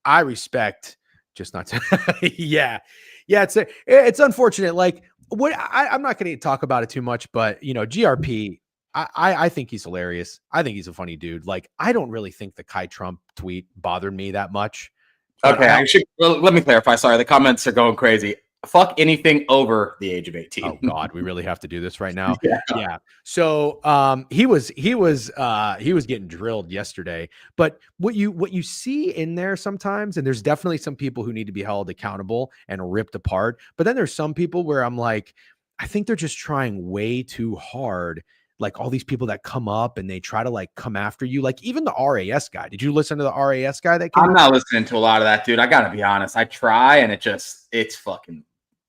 I respect just not to, yeah. It's unfortunate. Like I'm not going to talk about it too much, but GRP, I think he's hilarious. I think he's a funny dude. Like, I don't really think the Kai Trump tweet bothered me that much. Okay, let me clarify. Sorry, the comments are going crazy. Fuck anything over the age of 18. Oh God, we really have to do this right now. Yeah. So he was getting drilled yesterday. But what you see in there sometimes, and there's definitely some people who need to be held accountable and ripped apart. But then there's some people where I'm like, I think they're just trying way too hard. Like all these people that come up and they try to like come after you. Like even the RAS guy. Did you listen to the RAS guy that came I'm not listening to a lot of that, dude. I gotta be honest. I try and it's fucking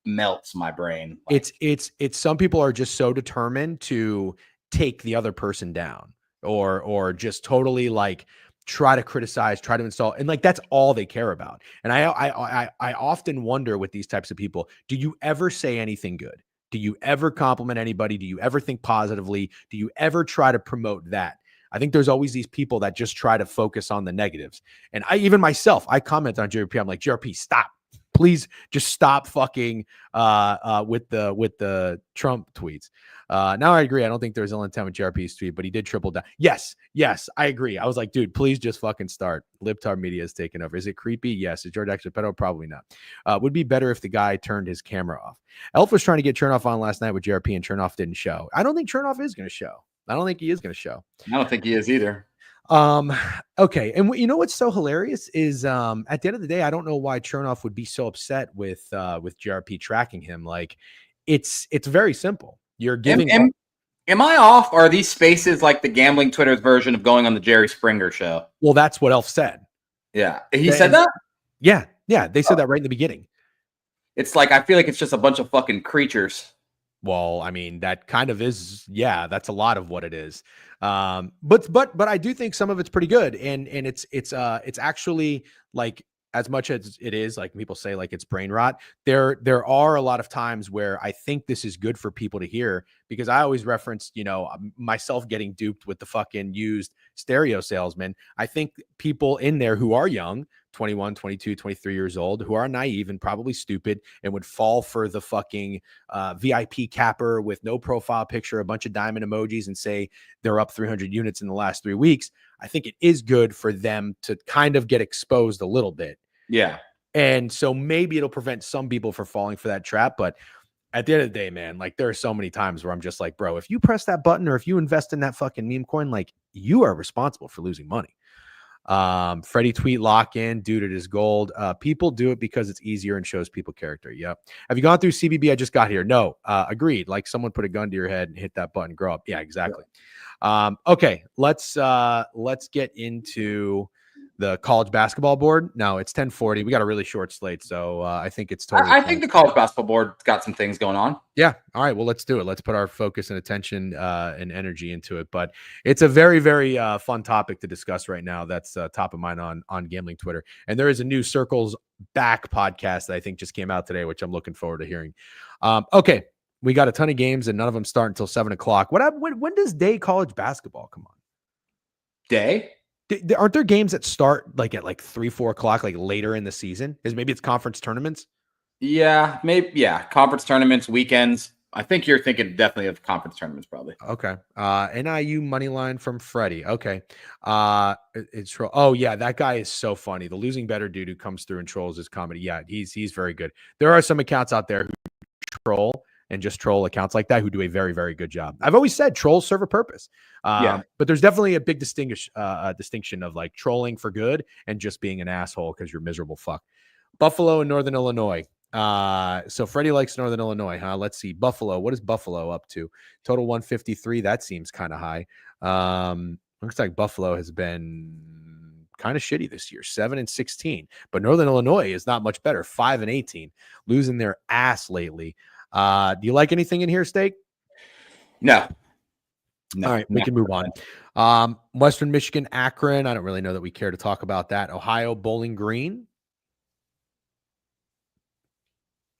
melts my brain. Like, it's some people are just so determined to take the other person down or just totally like try to criticize, try to insult. And like, that's all they care about. And I often wonder with these types of people, do you ever say anything good? Do you ever compliment anybody? Do you ever think positively? Do you ever try to promote that? I think there's always these people that just try to focus on the negatives. And even myself, I comment on JRP. I'm like, JRP, stop. Please just stop fucking with the Trump tweets. Now I agree. I don't think there's ill intent with JRP's tweet, but he did triple down. Yes, I agree. I was like, dude, please just fucking start. Libtard media is taking over. Is it creepy? Yes. Is George actually pedo? Probably not. Would be better if the guy turned his camera off. Elf was trying to get Chernoff on last night with JRP and Chernoff didn't show. I don't think Chernoff is going to show. I don't think he is going to show. I don't think he is either. Okay. And you know what's so hilarious is at the end of the day, I don't know why Chernoff would be so upset with JRP tracking him. Like it's very simple. You're giving Am I off? Or are these spaces like the gambling Twitter's version of going on the Jerry Springer show? Well, that's what Elf said. Yeah. He said that? Yeah. They said that right in the beginning. It's like I feel like it's just a bunch of fucking creatures. Well, I mean, that kind of is, yeah, that's a lot of what it is. But I do think some of it's pretty good. And it's actually like, as much as it is like people say, like it's brain rot, there are a lot of times where I think this is good for people to hear, because I always referenced, myself getting duped with the fucking used stereo salesman. I think people in there who are young, 21, 22, 23 years old, who are naive and probably stupid and would fall for the fucking VIP capper with no profile picture, a bunch of diamond emojis, and say they're up 300 units in the last 3 weeks. I think it is good for them to kind of get exposed a little bit. Yeah. And so maybe it'll prevent some people from falling for that trap. But at the end of the day, man, like there are so many times where I'm just like, bro, if you press that button or if you invest in that fucking meme coin, like you are responsible for losing money. Freddie tweet lock in, dude, it is gold. People do it because it's easier and shows people character. Yep. Have you gone through CBB? I just got here. No, agreed. Like someone put a gun to your head and hit that button, grow up. Yeah, exactly. Okay. Let's get into the college basketball board. No, it's 10:40. We got a really short slate. So, I think it's totally. I think the college basketball board got some things going on. Yeah. All right. Well, let's do it. Let's put our focus and attention and energy into it. But it's a very, very fun topic to discuss right now. That's top of mind on gambling Twitter. And there is a new Circles Back podcast that I think just came out today, which I'm looking forward to hearing. Okay. We got a ton of games and none of them start until 7:00. When does day college basketball come on? Day? Aren't there games that start like at like 3-4 o'clock, like later in the season? Maybe it's conference tournaments? Yeah, maybe. Yeah, conference tournaments, weekends. I think you're thinking definitely of conference tournaments, probably. Okay. NIU money line from Freddie. Okay. It's oh yeah, that guy is so funny. The losing better dude who comes through and trolls his comedy. Yeah, he's very good. There are some accounts out there who troll and just troll accounts like that who do a very, very good job. I've always said trolls serve a purpose. Yeah. But there's definitely a big distinction of like trolling for good and just being an asshole because you're miserable fuck. Buffalo and Northern Illinois. So Freddie likes Northern Illinois, huh? Let's see. Buffalo. What is Buffalo up to? Total 153. That seems kind of high. Looks like Buffalo has been kind of shitty this year, 7-16. But Northern Illinois is not much better, 5-18, losing their ass lately. Do you like anything in here, Steak? No. All right, we can move on. Western Michigan, Akron. I don't really know that we care to talk about that. Ohio, Bowling Green.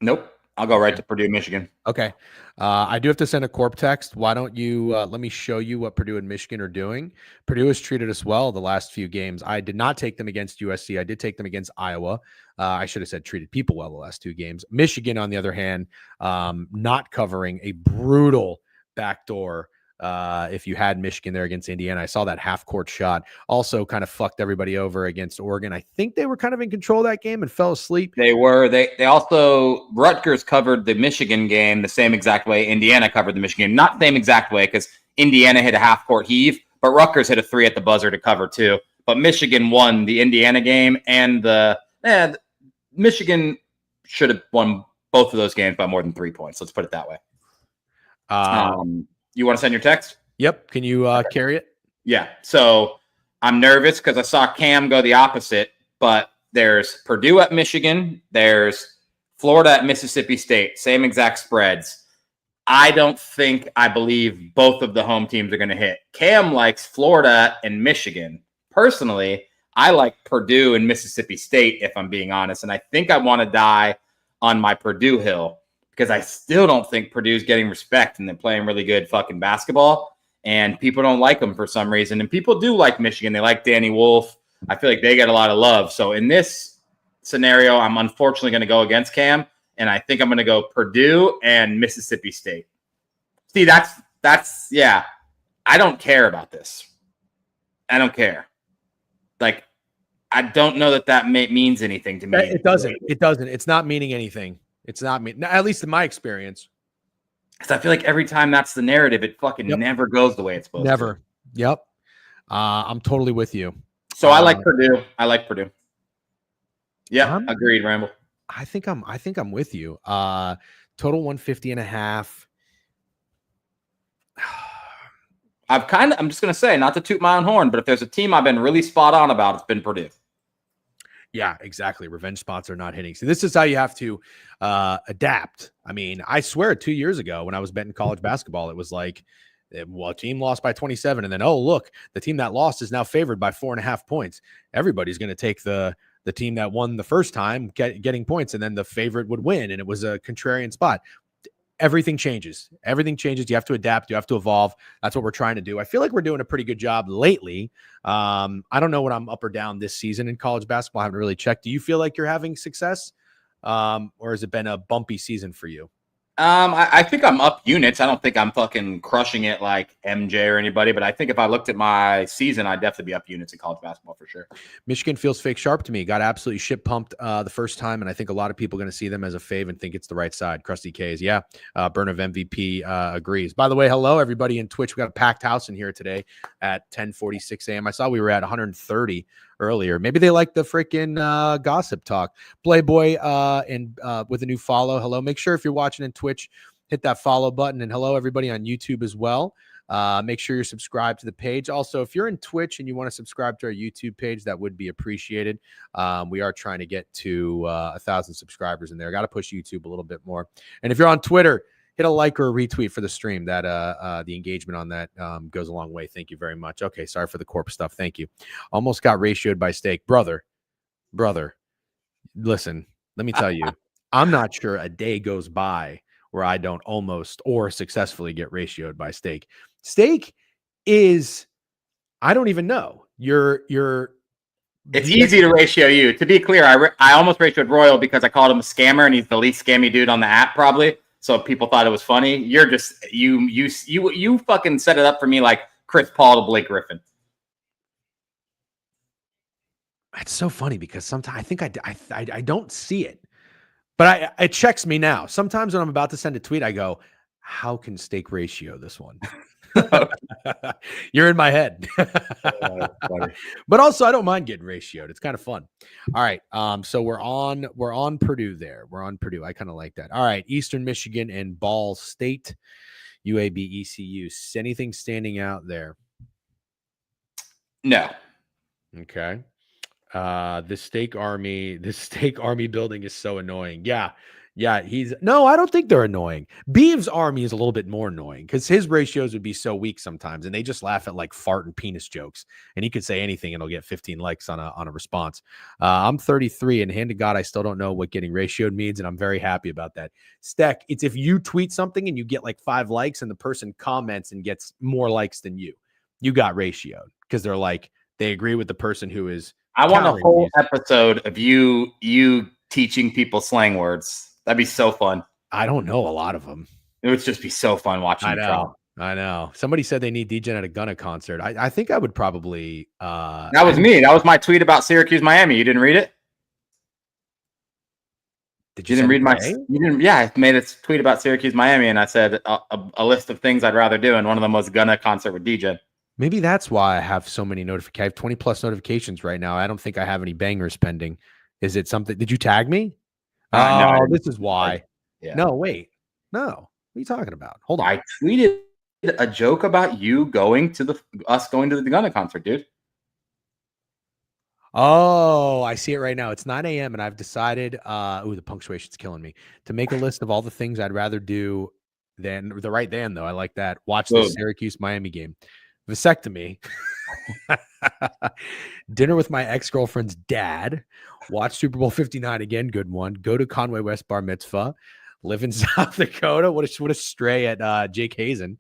Nope. I'll go right to Purdue, Michigan. Okay. I do have to send a corp text. Why don't you let me show you what Purdue and Michigan are doing? Purdue has treated us well the last few games. I did not take them against USC. I did take them against Iowa. I should have said treated people well the last two games. Michigan, on the other hand, not covering a brutal backdoor. If you had Michigan there against Indiana, I saw that half court shot. Also kind of fucked everybody over against Oregon. I think they were kind of in control of that game and fell asleep. They were. They also, Rutgers covered the Michigan game the same exact way Indiana covered the Michigan game. Not the same exact way because Indiana hit a half court heave, but Rutgers hit a 3 at the buzzer to cover 2. But Michigan won the Indiana game, and Michigan should have won both of those games by more than 3 points. Let's put it that way. You want to send your text? Yep. Can you carry it? Yeah. So I'm nervous because I saw Cam go the opposite, but there's Purdue at Michigan. There's Florida at Mississippi State. Same exact spreads. I believe both of the home teams are going to hit. Cam likes Florida and Michigan. Personally, I like Purdue and Mississippi State, if I'm being honest. And I think I want to die on my Purdue hill, because I still don't think Purdue's getting respect and they're playing really good fucking basketball, and people don't like them for some reason. And people do like Michigan. They like Danny Wolf. I feel like they get a lot of love. So in this scenario, I'm unfortunately going to go against Cam, and I think I'm going to go Purdue and Mississippi State. See, that's yeah. I don't care about this. I don't care. Like, I don't know that means anything to me. It doesn't. It doesn't. It's not meaning anything. It's not me, at least in my experience. Because I feel like every time that's the narrative, it fucking never goes the way it's supposed to. Never. Yep. I'm totally with you. So I like Purdue. Yeah, agreed, Ramble. I think I'm with you. Total 150.5. I'm just gonna say, not to toot my own horn, but if there's a team I've been really spot on about, it's been Purdue. Yeah, exactly. Revenge spots are not hitting. So this is how you have to adapt. I mean, I swear 2 years ago when I was betting college basketball, it was like, well, a team lost by 27. And then, oh, look, the team that lost is now favored by 4.5 points. Everybody's going to take the team that won the first time getting points, and then the favorite would win. And it was a contrarian spot. Everything changes. Everything changes. You have to adapt. You have to evolve. That's what we're trying to do. I feel like we're doing a pretty good job lately. I don't know what I'm up or down this season in college basketball. I haven't really checked. Do you feel like you're having success? Or has it been a bumpy season for you? I think I'm up units. I don't think I'm fucking crushing it like MJ or anybody, but I think if I looked at my season, I'd definitely be up units in college basketball for sure. Michigan feels fake sharp to me. Got absolutely shit pumped the first time, and I think a lot of people are going to see them as a fave and think it's the right side. Krusty K's, yeah. Burn of MVP agrees. By the way, hello everybody in Twitch. We got a packed house in here today at 10:46 a.m. I saw we were at 130 earlier. Maybe they like the freaking gossip talk. Playboy and with a new follow. Hello. Make sure if you're watching in Twitch, hit that follow button. And hello, everybody on YouTube as well. Make sure you're subscribed to the page. Also, if you're in Twitch and you want to subscribe to our YouTube page, that would be appreciated. We are trying to get to 1,000 subscribers in there. Got to push YouTube a little bit more. And if you're on Twitter, hit a like or a retweet for the stream. That the engagement on that goes a long way. Thank you very much. Okay, sorry for the corp stuff. Thank you. Almost got ratioed by Steak. Brother, listen, let me tell you, I'm not sure a day goes by where I don't almost or successfully get ratioed by Steak. Steak is, I don't even know. It's easy to ratio you. To be clear, I almost ratioed Royal because I called him a scammer and he's the least scammy dude on the app probably. so people thought it was funny. You're just you fucking set it up for me like Chris Paul to Blake Griffin. It's so funny because sometimes I think I don't see it, but it checks me now. Sometimes when I'm about to send a tweet, I go, "How can stake ratio this one?" You're in my head. But also I don't mind getting ratioed. It's kind of fun. All right. So we're on Purdue there. We're on Purdue. I kind of like that. All right. Eastern Michigan and Ball State, UAB, ECU. Anything standing out there? No. Okay. This Stake Army building is so annoying. Yeah. No, I don't think they're annoying. Beeves' army is a little bit more annoying because his ratios would be so weak sometimes, and they just laugh at like fart and penis jokes. And he could say anything, and it'll get 15 likes on a response. I'm 33, and hand to God, I still don't know what getting ratioed means, and I'm very happy about that. Steck, it's if you tweet something and you get like 5 likes, and the person comments and gets more likes than you got ratioed because they're like they agree with the person who is. I want a whole episode of you teaching people slang words. That'd be so fun. I don't know a lot of them. It would just be so fun watching. I know. Somebody said they need DJ at a Gunna concert. I think I would probably. That was me. That was my tweet about Syracuse, Miami. You didn't read it? Did you? Didn't read my? You didn't. Yeah, I made a tweet about Syracuse, Miami, and I said a list of things I'd rather do, and one of them was Gunna concert with DJ. Maybe that's why I have so many notifications. I have 20 plus notifications right now. I don't think I have any bangers pending. Is it something? Did you tag me? No, this is why. Yeah. No, wait. No. What are you talking about? Hold on. I tweeted a joke about you going to us going to the Gunna concert, dude. Oh, I see it right now. It's 9 a.m. and I've decided, the punctuation's killing me, to make a list of all the things I'd rather do than the right than though. I like that. Watch the Syracuse Miami game. Vasectomy. Dinner with my ex-girlfriend's dad. Watch Super Bowl 59 again. Good one. Go to Conway West Bar Mitzvah. Live in South Dakota. What a stray at Jake Hazen.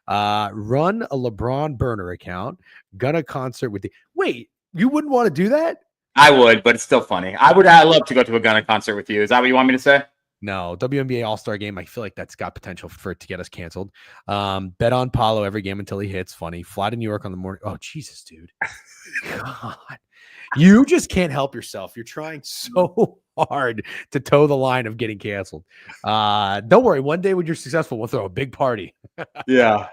Run a LeBron burner account. Gunna concert with the. Wait, you wouldn't want to do that? I would, but it's still funny. I'd love to go to a Gunna concert with you. Is that what you want me to say? No, WNBA All-Star game. I feel like that's got potential for it to get us canceled. Bet on Paulo every game until he hits. Funny. Fly to New York on the morning. Oh, Jesus, dude. God. You just can't help yourself. You're trying so hard to toe the line of getting canceled. Don't worry. One day when you're successful, we'll throw a big party. Yeah.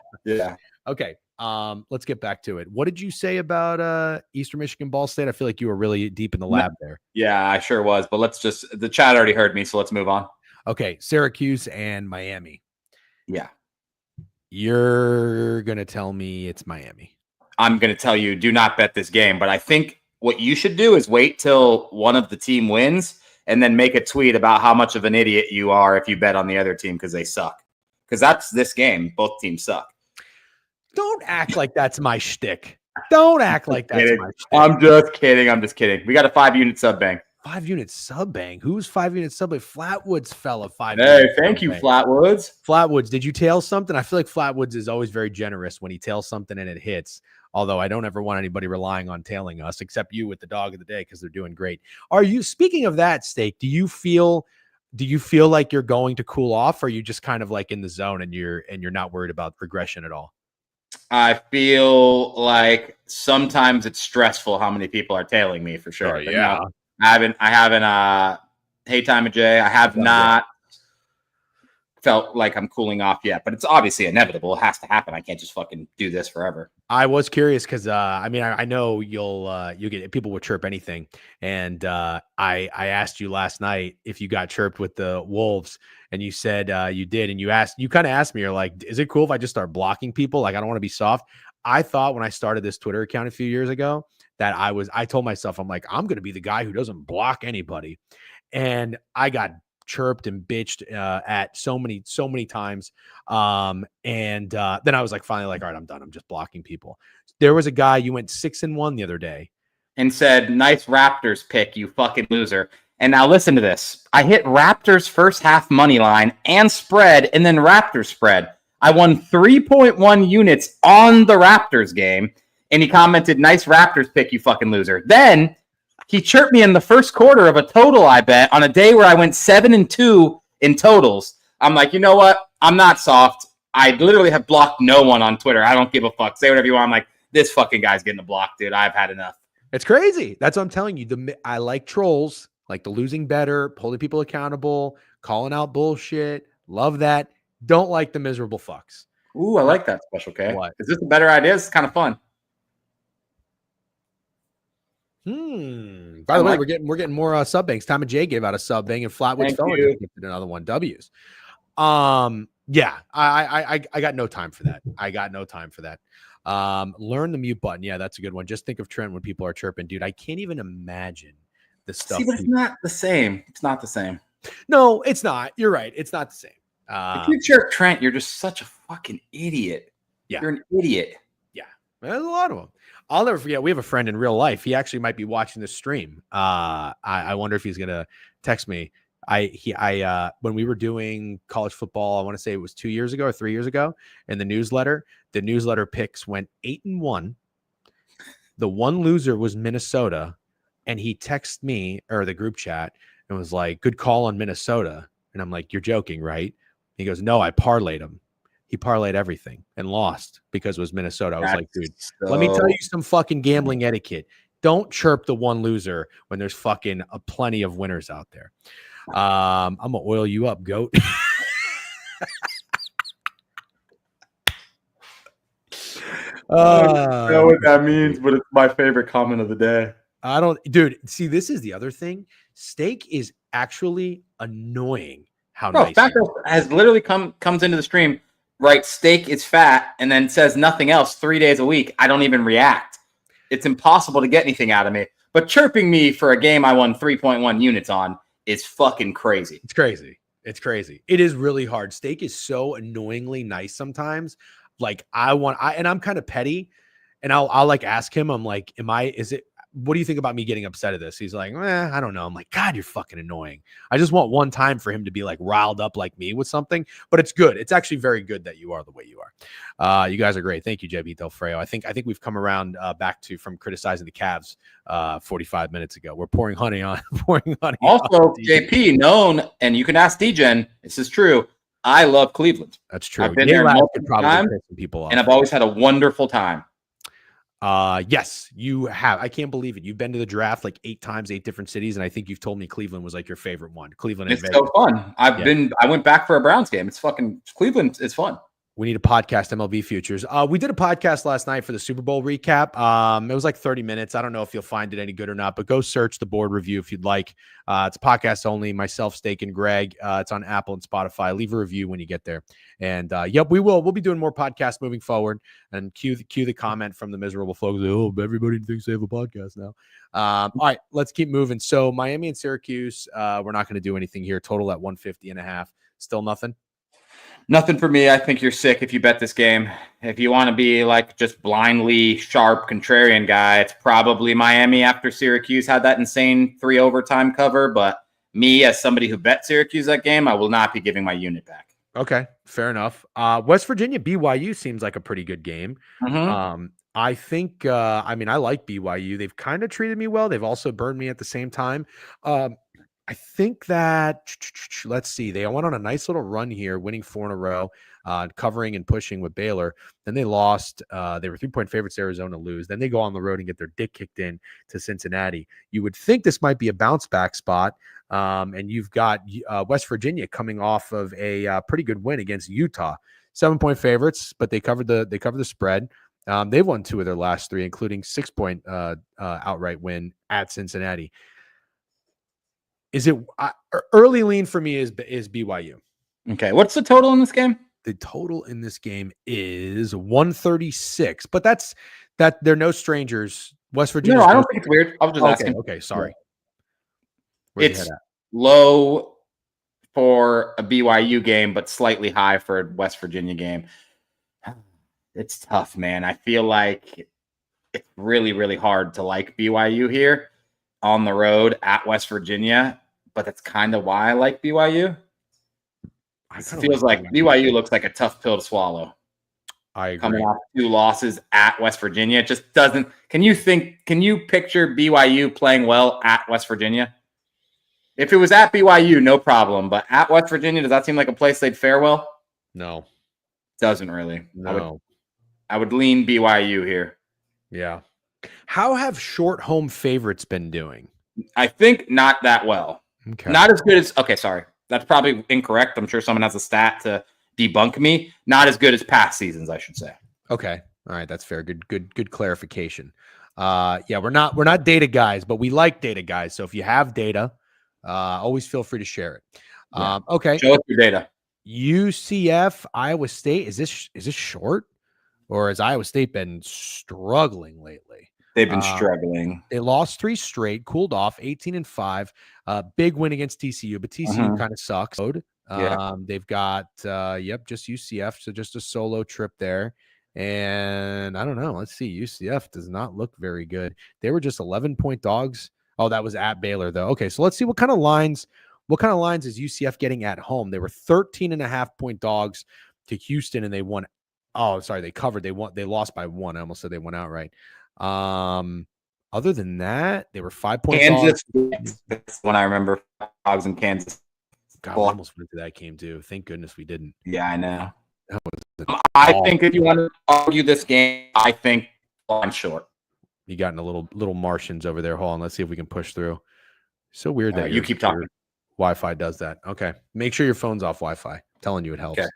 Okay. Let's get back to it. What did you say about Eastern Michigan Ball State? I feel like you were really deep in the lab there. Yeah, I sure was. But the chat already heard me, so let's move on. Okay. Syracuse and Miami. Yeah. You're going to tell me it's Miami. I'm going to tell you, do not bet this game. But I think what you should do is wait till one of the team wins and then make a tweet about how much of an idiot you are if you bet on the other team because they suck. Because that's this game. Both teams suck. Don't act like that's my shtick. Don't act like that's my shtick. I'm just kidding. We got a 5-unit sub bang. 5-unit sub bang? Who's 5-unit sub bang? Flatwoods fella 5. Hey, thank you, Flatwoods. Flatwoods, did you tail something? I feel like Flatwoods is always very generous when he tails something and it hits. Although I don't ever want anybody relying on tailing us, except you with the dog of the day because they're doing great. Are you, speaking of that, Steak, do you feel like you're going to cool off, or are you just kind of like in the zone and you're not worried about regression at all? I feel like sometimes it's stressful how many people are tailing me for sure. Yeah. No, I haven't hey Time of J. I have not felt like I'm cooling off yet, but it's obviously inevitable. It has to happen. I can't just fucking do this forever. I was curious because I know you'll get people will chirp anything, and I asked you last night if you got chirped with the Wolves, and you said you did, and you kind of asked me, you're like, is it cool if I just start blocking people? Like, I don't want to be soft. I thought when I started this Twitter account a few years ago that I told myself, I'm like, I'm going to be the guy who doesn't block anybody, and I got chirped and bitched at so many times. And then I was like, finally, like, all right, I'm done. I'm just blocking people. There was a guy, you went 6-1 the other day and said, nice Raptors pick, you fucking loser. And now listen to this. I hit Raptors first half money line and spread, and then Raptors spread. I won 3.1 units on the Raptors game. And he commented, nice Raptors pick, you fucking loser. Then he chirped me in the first quarter of a total I bet on a day where I went 7-2 in totals. I'm like, you know what? I'm not soft. I literally have blocked no one on Twitter. I don't give a fuck. Say whatever you want. I'm like, this fucking guy's getting a block, dude. I've had enough. It's crazy. That's what I'm telling you. I like trolls, like the losing better, holding people accountable, calling out bullshit. Love that. Don't like the miserable fucks. Ooh, I like that Special K. What? Is this a better idea? It's kind of fun. By the way, we're getting more sub banks. Tom and Jay gave out a sub bank, and Flatwoods Felony gifted another one. W's. Yeah, I got no time for that. I got no time for that. Learn the mute button. Yeah, that's a good one. Just think of Trent when people are chirping, dude. I can't even imagine the stuff. See, but it's not the same. It's not the same. No, it's not. You're right. It's not the same. If you chirp Trent, you're just such a fucking idiot. Yeah, you're an idiot. Yeah, there's a lot of them. I'll never forget. We have a friend in real life. He actually might be watching this stream. I wonder if he's gonna text me. When we were doing college football, I want to say it was 2 years ago or 3 years ago, in the newsletter picks went 8-1. The one loser was Minnesota, and he texted me or the group chat and was like, "Good call on Minnesota." And I'm like, "You're joking, right?" He goes, "No, I parlayed him." He parlayed everything and lost because it was Minnesota. I was like, dude, let me tell you some fucking gambling etiquette. Don't chirp the one loser when there's fucking plenty of winners out there. I'm gonna oil you up, goat. I don't know what that means, but it's my favorite comment of the day. I don't, dude. See, this is the other thing. Steak is actually annoying. How nice has literally comes into the stream, right? Steak is fat, and then says nothing else 3 days a week. I don't even react. It's impossible to get anything out of me. But chirping me for a game I won 3.1 units on is fucking crazy. It's crazy. It's crazy. It is really hard. Steak is so annoyingly nice sometimes. Like and I'm kind of petty, and I'll like ask him, I'm like, what do you think about me getting upset at this? He's like, I don't know. I'm like, God, you're fucking annoying. I just want one time for him to be like riled up like me with something, but it's good. It's actually very good that you are the way you are. You guys are great. Thank you, JB Del Freo. I think we've come around back from criticizing the Cavs 45 minutes ago. We're pouring honey on. Also, JP, known, and you can ask DGen, this is true. I love Cleveland. That's true. I've been there multiple times, people and I've always had a wonderful time. Yes, you have. I can't believe it. You've been to the draft like 8 times, 8 different cities, and I think you've told me Cleveland was like your favorite one. Cleveland. It's so fun. I went back for a Browns game. It's fucking Cleveland. It's fun. We need a podcast, MLB Futures. We did a podcast last night for the Super Bowl recap. It was like 30 minutes. I don't know if you'll find it any good or not, but go search the board review if you'd like. It's a podcast only. Myself, Steak, and Greg. It's on Apple and Spotify. Leave a review when you get there. And yep, we will. We'll be doing more podcasts moving forward. And cue the comment from the miserable folks. Oh, everybody thinks they have a podcast now. All right, let's keep moving. So Miami and Syracuse, we're not going to do anything here. Total at 150.5. Still nothing. Nothing for me. I think you're sick if you bet this game. If you want to be like just blindly sharp contrarian guy, it's probably Miami after Syracuse had that insane 3 overtime cover. But me, as somebody who bet Syracuse that game, I will not be giving my unit back. Okay, fair enough. West Virginia BYU seems like a pretty good game. Mm-hmm. I think I like BYU. They've kind of treated me well. They've also burned me at the same time. I think that, let's see, they went on a nice little run here, winning 4 in a row, covering and pushing with Baylor. Then they lost. They were 3-point favorites to Arizona, lose. Then they go on the road and get their dick kicked in to Cincinnati. You would think this might be a bounce back spot. And you've got West Virginia coming off of a pretty good win against Utah. 7-point favorites, but they covered the spread. They've won 2 of their last 3, including 6-point outright win at Cincinnati. Is it early lean for me is BYU. Okay. What's the total in this game? The total in this game is 136, but that's they're no strangers. West Virginia. No, I don't think it's weird. I was just asking. Okay. Sorry. Where's it's low for a BYU game, but slightly high for a West Virginia game. It's tough, man. I feel like it's really, really hard to like BYU here on the road at West Virginia. But that's kind of why I like BYU. It feels like BYU looks like a tough pill to swallow. I agree. Coming off 2 losses at West Virginia, it just doesn't. Can you picture BYU playing well at West Virginia? If it was at BYU, no problem. But at West Virginia, does that seem like a place they'd fare well? No, Doesn't really. no. I would lean BYU here. Yeah. How have short home favorites been doing? I think not that well. Okay. Not as good as, okay, sorry. That's probably incorrect. I'm sure someone has a stat to debunk me. Not as good as past seasons, I should say. Okay. All right. That's fair. Good clarification. Yeah, we're not data guys, but we like data guys. So if you have data, always feel free to share it. Yeah. Okay. Show us your data. UCF, Iowa State. Is this short? Or has Iowa State been struggling lately? They've been struggling. They lost 3 straight, cooled off 18-5. Big win against TCU, but TCU kind of sucks. They've got just UCF, so just a solo trip there. And I don't know. Let's see. UCF does not look very good. They were just 11-point dogs. Oh, that was at Baylor, though. Okay, so let's see what kind of lines is UCF getting at home. They were 13.5-point dogs to Houston, and they won. Oh, sorry, they covered. They lost by 1. I almost said they went outright. Other than that, they were 5-point Kansas. dogs. That's when I remember dogs in Kansas. God, we almost went to that game too. Thank goodness we didn't. Yeah, I know. I think if you want to argue this game, I think I'm short. You got in a little Martians over there. Hold on, let's see if we can push through. So weird that you keep talking. Wi-Fi does that. Okay, make sure your phone's off Wi-Fi. I'm telling you, it helps. Okay.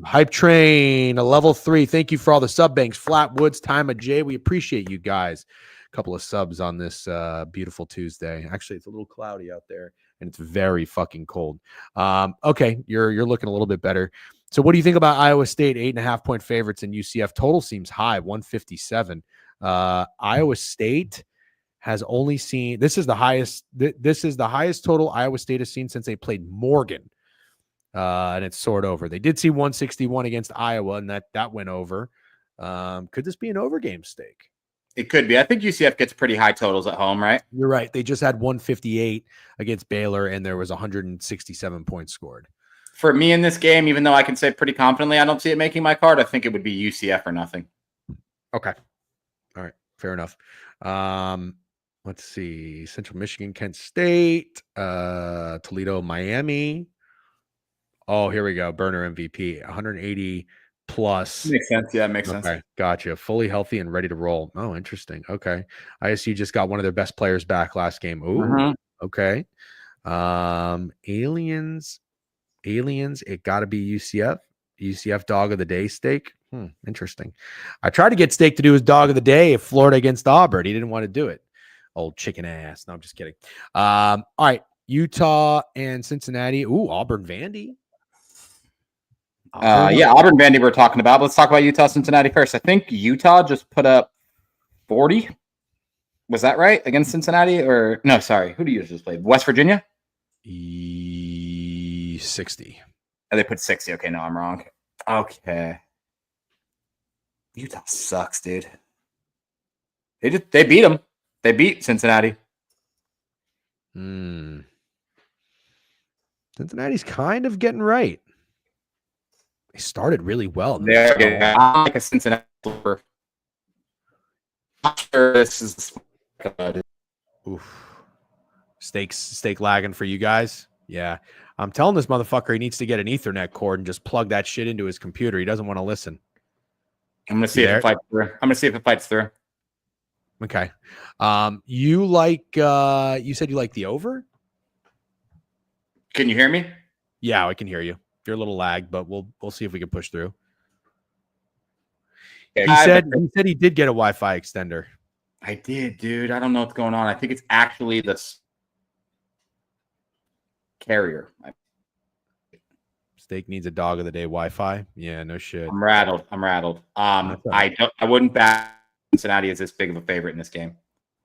Hype Train, a level 3. Thank you for all the sub banks. Flatwoods, Time of J. We appreciate you guys. A couple of subs on this beautiful Tuesday. Actually, it's a little cloudy out there, and it's very fucking cold. Okay, you're looking a little bit better. So what do you think about Iowa State 8.5-point favorites and UCF? Total seems high, 157. Iowa State has only seen, this is the highest total Iowa State has seen since they played Morgan. And it's soared over. They did see 161 against Iowa, and that went over. Could this be an overgame stake? It could be. I think UCF gets pretty high totals at home, right? You're right. They just had 158 against Baylor, and there was 167 points scored. For me in this game, even though I can say pretty confidently I don't see it making my card, I think it would be UCF or nothing. Okay. All right. Fair enough. Let's see. Central Michigan, Kent State, Toledo, Miami. Oh, here we go. Burner MVP, 180 plus. Makes sense. Yeah, makes sense. Gotcha. Fully healthy and ready to roll. Oh, interesting. Okay. ISU just got one of their best players back last game. Ooh, okay. Aliens. It got to be UCF. UCF dog of the day steak. Interesting. I tried to get Steak to do his dog of the day if Florida against Auburn. He didn't want to do it. Old chicken ass. No, I'm just kidding. All right. Utah and Cincinnati. Ooh, Auburn Vandy. Auburn Vandy we're talking about. Let's talk about Utah Cincinnati first. I think Utah just put up 40. Was that right? Against Cincinnati? Or no, sorry. Who do you just play? West Virginia? 60. Oh, they put 60. Okay, no, I'm wrong. Okay. Utah sucks, dude. They beat them. They beat Cincinnati. Cincinnati's kind of getting right. They started really well. I'm like a Cincinnati flipper. Not sure this is Steak lagging for you guys. Yeah. I'm telling this motherfucker he needs to get an Ethernet cord and just plug that shit into his computer. He doesn't want to listen. I'm gonna see if it fights through. Okay. You said you like the over? Can you hear me? Yeah, I can hear you. You're a little lagged, but we'll see if we can push through. He said he did get a Wi-Fi extender. I did, dude. I don't know what's going on. I think it's actually the carrier. Steak needs a dog of the day Wi-Fi. Yeah, no shit. I'm rattled. I wouldn't back Cincinnati as this big of a favorite in this game.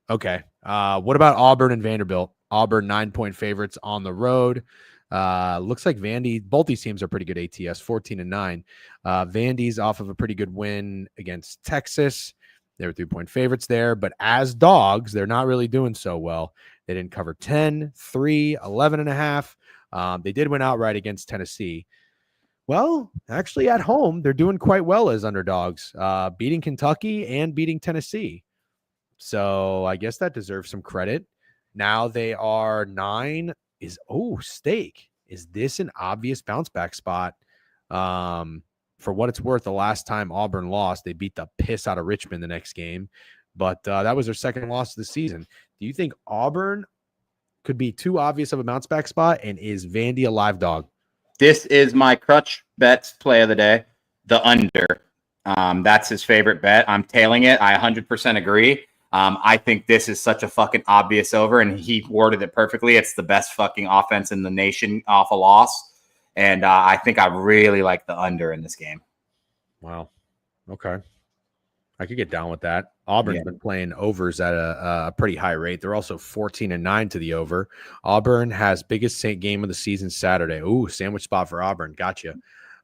Okay. What about Auburn and Vanderbilt? Auburn 9-point favorites on the road. Looks like Vandy, both these teams are pretty good ATS, 14-9. Vandy's off of a pretty good win against Texas. They were 3-point favorites there, but as dogs, they're not really doing so well. They didn't cover 10, 3, 11.5. They did win outright against Tennessee. Well, actually at home, they're doing quite well as underdogs, beating Kentucky and beating Tennessee. So I guess that deserves some credit. Now they are 9. Steak. Is this an obvious bounce back spot? For what it's worth, the last time Auburn lost, they beat the piss out of Richmond the next game. But that was their second loss of the season. Do you think Auburn could be too obvious of a bounce back spot? And is Vandy a live dog? This is my crutch bets play of the day, the under. That's his favorite bet. I'm tailing it. I 100% agree. I think this is such a fucking obvious over, and he worded it perfectly. It's the best fucking offense in the nation off a loss. And I think I really like the under in this game. Wow. Okay. I could get down with that. Auburn's been playing overs at a pretty high rate. They're also 14-9 to the over. Auburn has biggest game of the season Saturday. Ooh, sandwich spot for Auburn. Gotcha.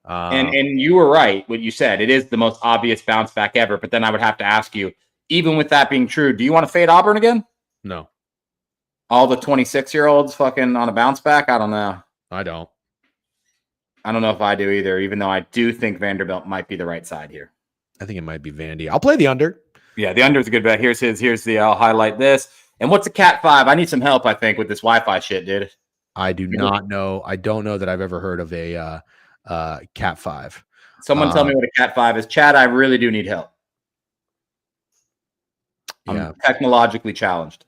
And you were right what you said. It is the most obvious bounce back ever. But then I would have to ask you, even with that being true, do you want to fade Auburn again? No. All the 26-year-olds fucking on a bounce back? I don't know. I don't know if I do either, even though I do think Vanderbilt might be the right side here. I think it might be Vandy. I'll play the under. Yeah, the under is a good bet. Here's the, I'll highlight this. And what's a Cat 5? I need some help, I think, with this Wi-Fi shit, dude. I do not know. I don't know that I've ever heard of a Cat 5. Someone tell me what a Cat 5 is. Chad, I really do need help. Yeah. I'm technologically challenged.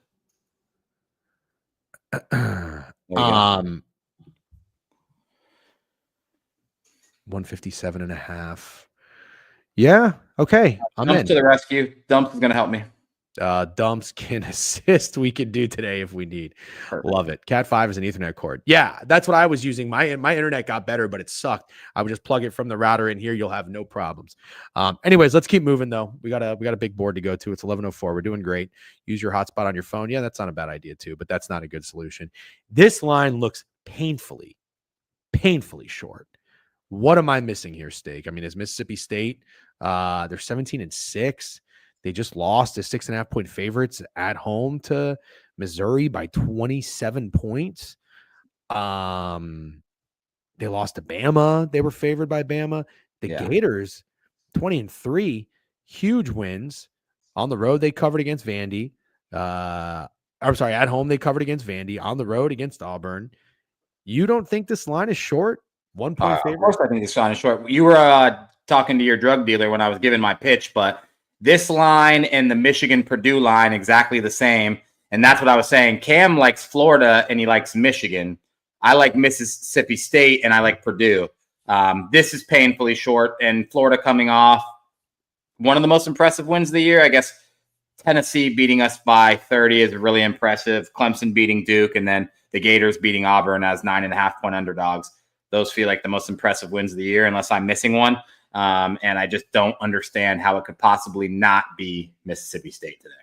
157.5. Yeah. Okay. I'm Dumps in. to the rescue. Dumps is going to help me. Dumps can assist. We can do today if we need. Perfect. Love it. Cat 5 is an Ethernet cord. Yeah, that's what I was using. My internet got better, but it sucked. I would just plug it from the router in here. You'll have no problems. Anyways, let's keep moving though. We got a big board to go to. It's 11:04. We're doing great. Use your hotspot on your phone. Yeah, that's not a bad idea too, but that's not a good solution. This line looks painfully short. What am I missing here, Steak? I mean, is Mississippi State? They're 17-6. They just lost as 6.5-point favorites at home to Missouri by 27 points. They lost to Bama. They were favored by Bama. The Gators, 20-3, huge wins. On the road, they covered against Vandy. At home, they covered against Vandy. On the road against Auburn. You don't think this line is short? 1 point favorite? Of course, I think this line is short. You were talking to your drug dealer when I was giving my pitch, but this line and the Michigan-Purdue line exactly the same. And that's what I was saying. Cam likes Florida and he likes Michigan. I like Mississippi State and I like Purdue. This is painfully short, and Florida coming off one of the most impressive wins of the year. I guess Tennessee beating us by 30 is really impressive. Clemson beating Duke, and then the Gators beating Auburn as 9.5-point underdogs. Those feel like the most impressive wins of the year, unless I'm missing one. And I just don't understand how it could possibly not be Mississippi State today.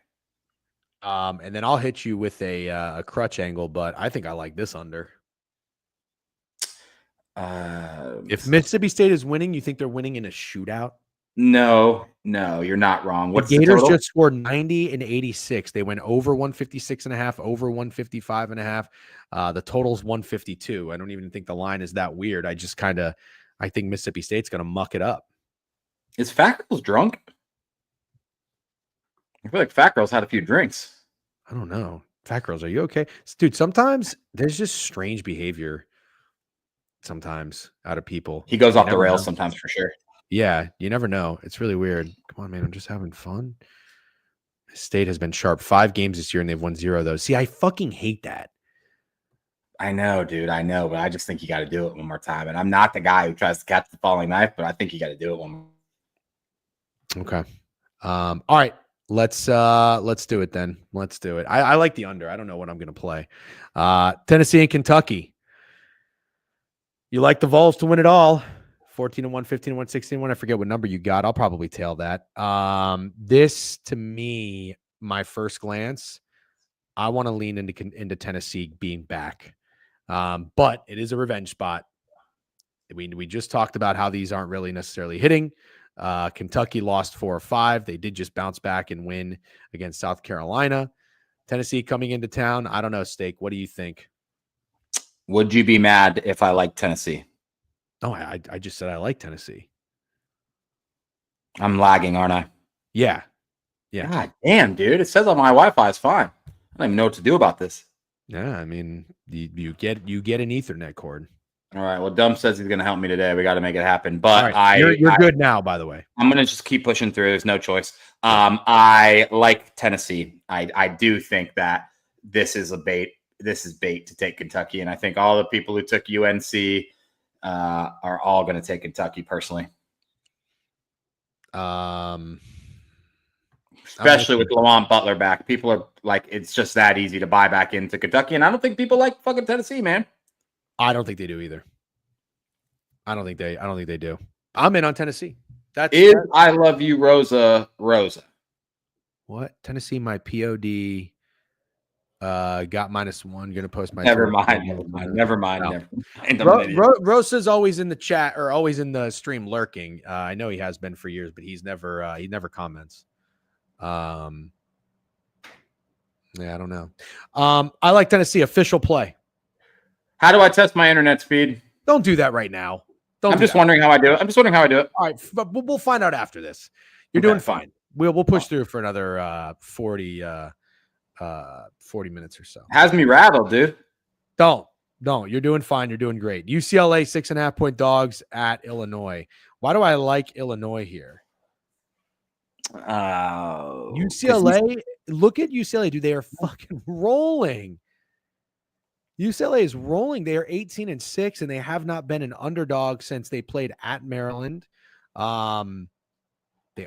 And then I'll hit you with a crutch angle, but I think I like this under. If Mississippi State is winning, you think they're winning in a shootout? No, you're not wrong. What's the Gators total? Just scored 90 and 86. They went over 156.5, over 155.5. The total's 152. I don't even think the line is that weird. I think Mississippi State's going to muck it up. Is Fat Girls drunk? I feel like Fat Girls had a few drinks. I don't know. Fat Girls, are you okay? Dude, sometimes there's just strange behavior sometimes out of people. He goes off the rails sometimes for sure. Yeah, you never know. It's really weird. Come on, man. I'm just having fun. State has been sharp 5 games this year, and they've won 0 though. See, I fucking hate that. I know, dude. I know, but I just think you got to do it one more time. And I'm not the guy who tries to catch the falling knife, but I think you got to do it one more. Okay. All right. Let's do it then. Let's do it. I like the under. I don't know what I'm going to play. Tennessee and Kentucky. You like the Vols to win it all. 14-1, 15-1, 16-1. I forget what number you got. I'll probably tail that. This, to me, my first glance, I want to lean into Tennessee being back. But it is a revenge spot. We just talked about how these aren't really necessarily hitting. Kentucky lost 4 or 5. They did just bounce back and win against South Carolina. Tennessee coming into town. I don't know, Steak. What do you think? Would you be mad if I liked Tennessee? No, I just said I like Tennessee. I'm lagging, aren't I? Yeah. God damn, dude. It says on my Wi-Fi is fine. I don't even know what to do about this. Yeah, I mean, you get an Ethernet cord. All right. Well, Dump says he's going to help me today. We got to make it happen. All But right, you're good now, by the way. I'm going to just keep pushing through. There's no choice. I like Tennessee. I do think that this is a bait. This is bait to take Kentucky, and I think all the people who took UNC are all going to take Kentucky personally. Especially with Lamont Butler back, people are like, it's just that easy to buy back into Kentucky, and I don't think people like fucking Tennessee, man. I don't think they do either. I don't think they do. I'm in on Tennessee. That's I love you, Rosa. What? Tennessee, my POD got -1. Gonna post my never mind. Rosa's always in the chat or always in the stream lurking. I know he has been for years, but he never comments. Yeah, I don't know. I like Tennessee official play. How do I test my internet speed? Don't do that right now. I'm just wondering how I do it. All right, but we'll find out after this. You're doing fine. We'll push through for another 40 minutes or so. Has me rattled, dude. Don't. You're doing fine. You're doing great. UCLA 6.5-point dogs at Illinois. Why do I like Illinois here? UCLA. Look at UCLA, dude. They are fucking rolling. UCLA is rolling. They are 18-6, and they have not been an underdog since they played at Maryland. They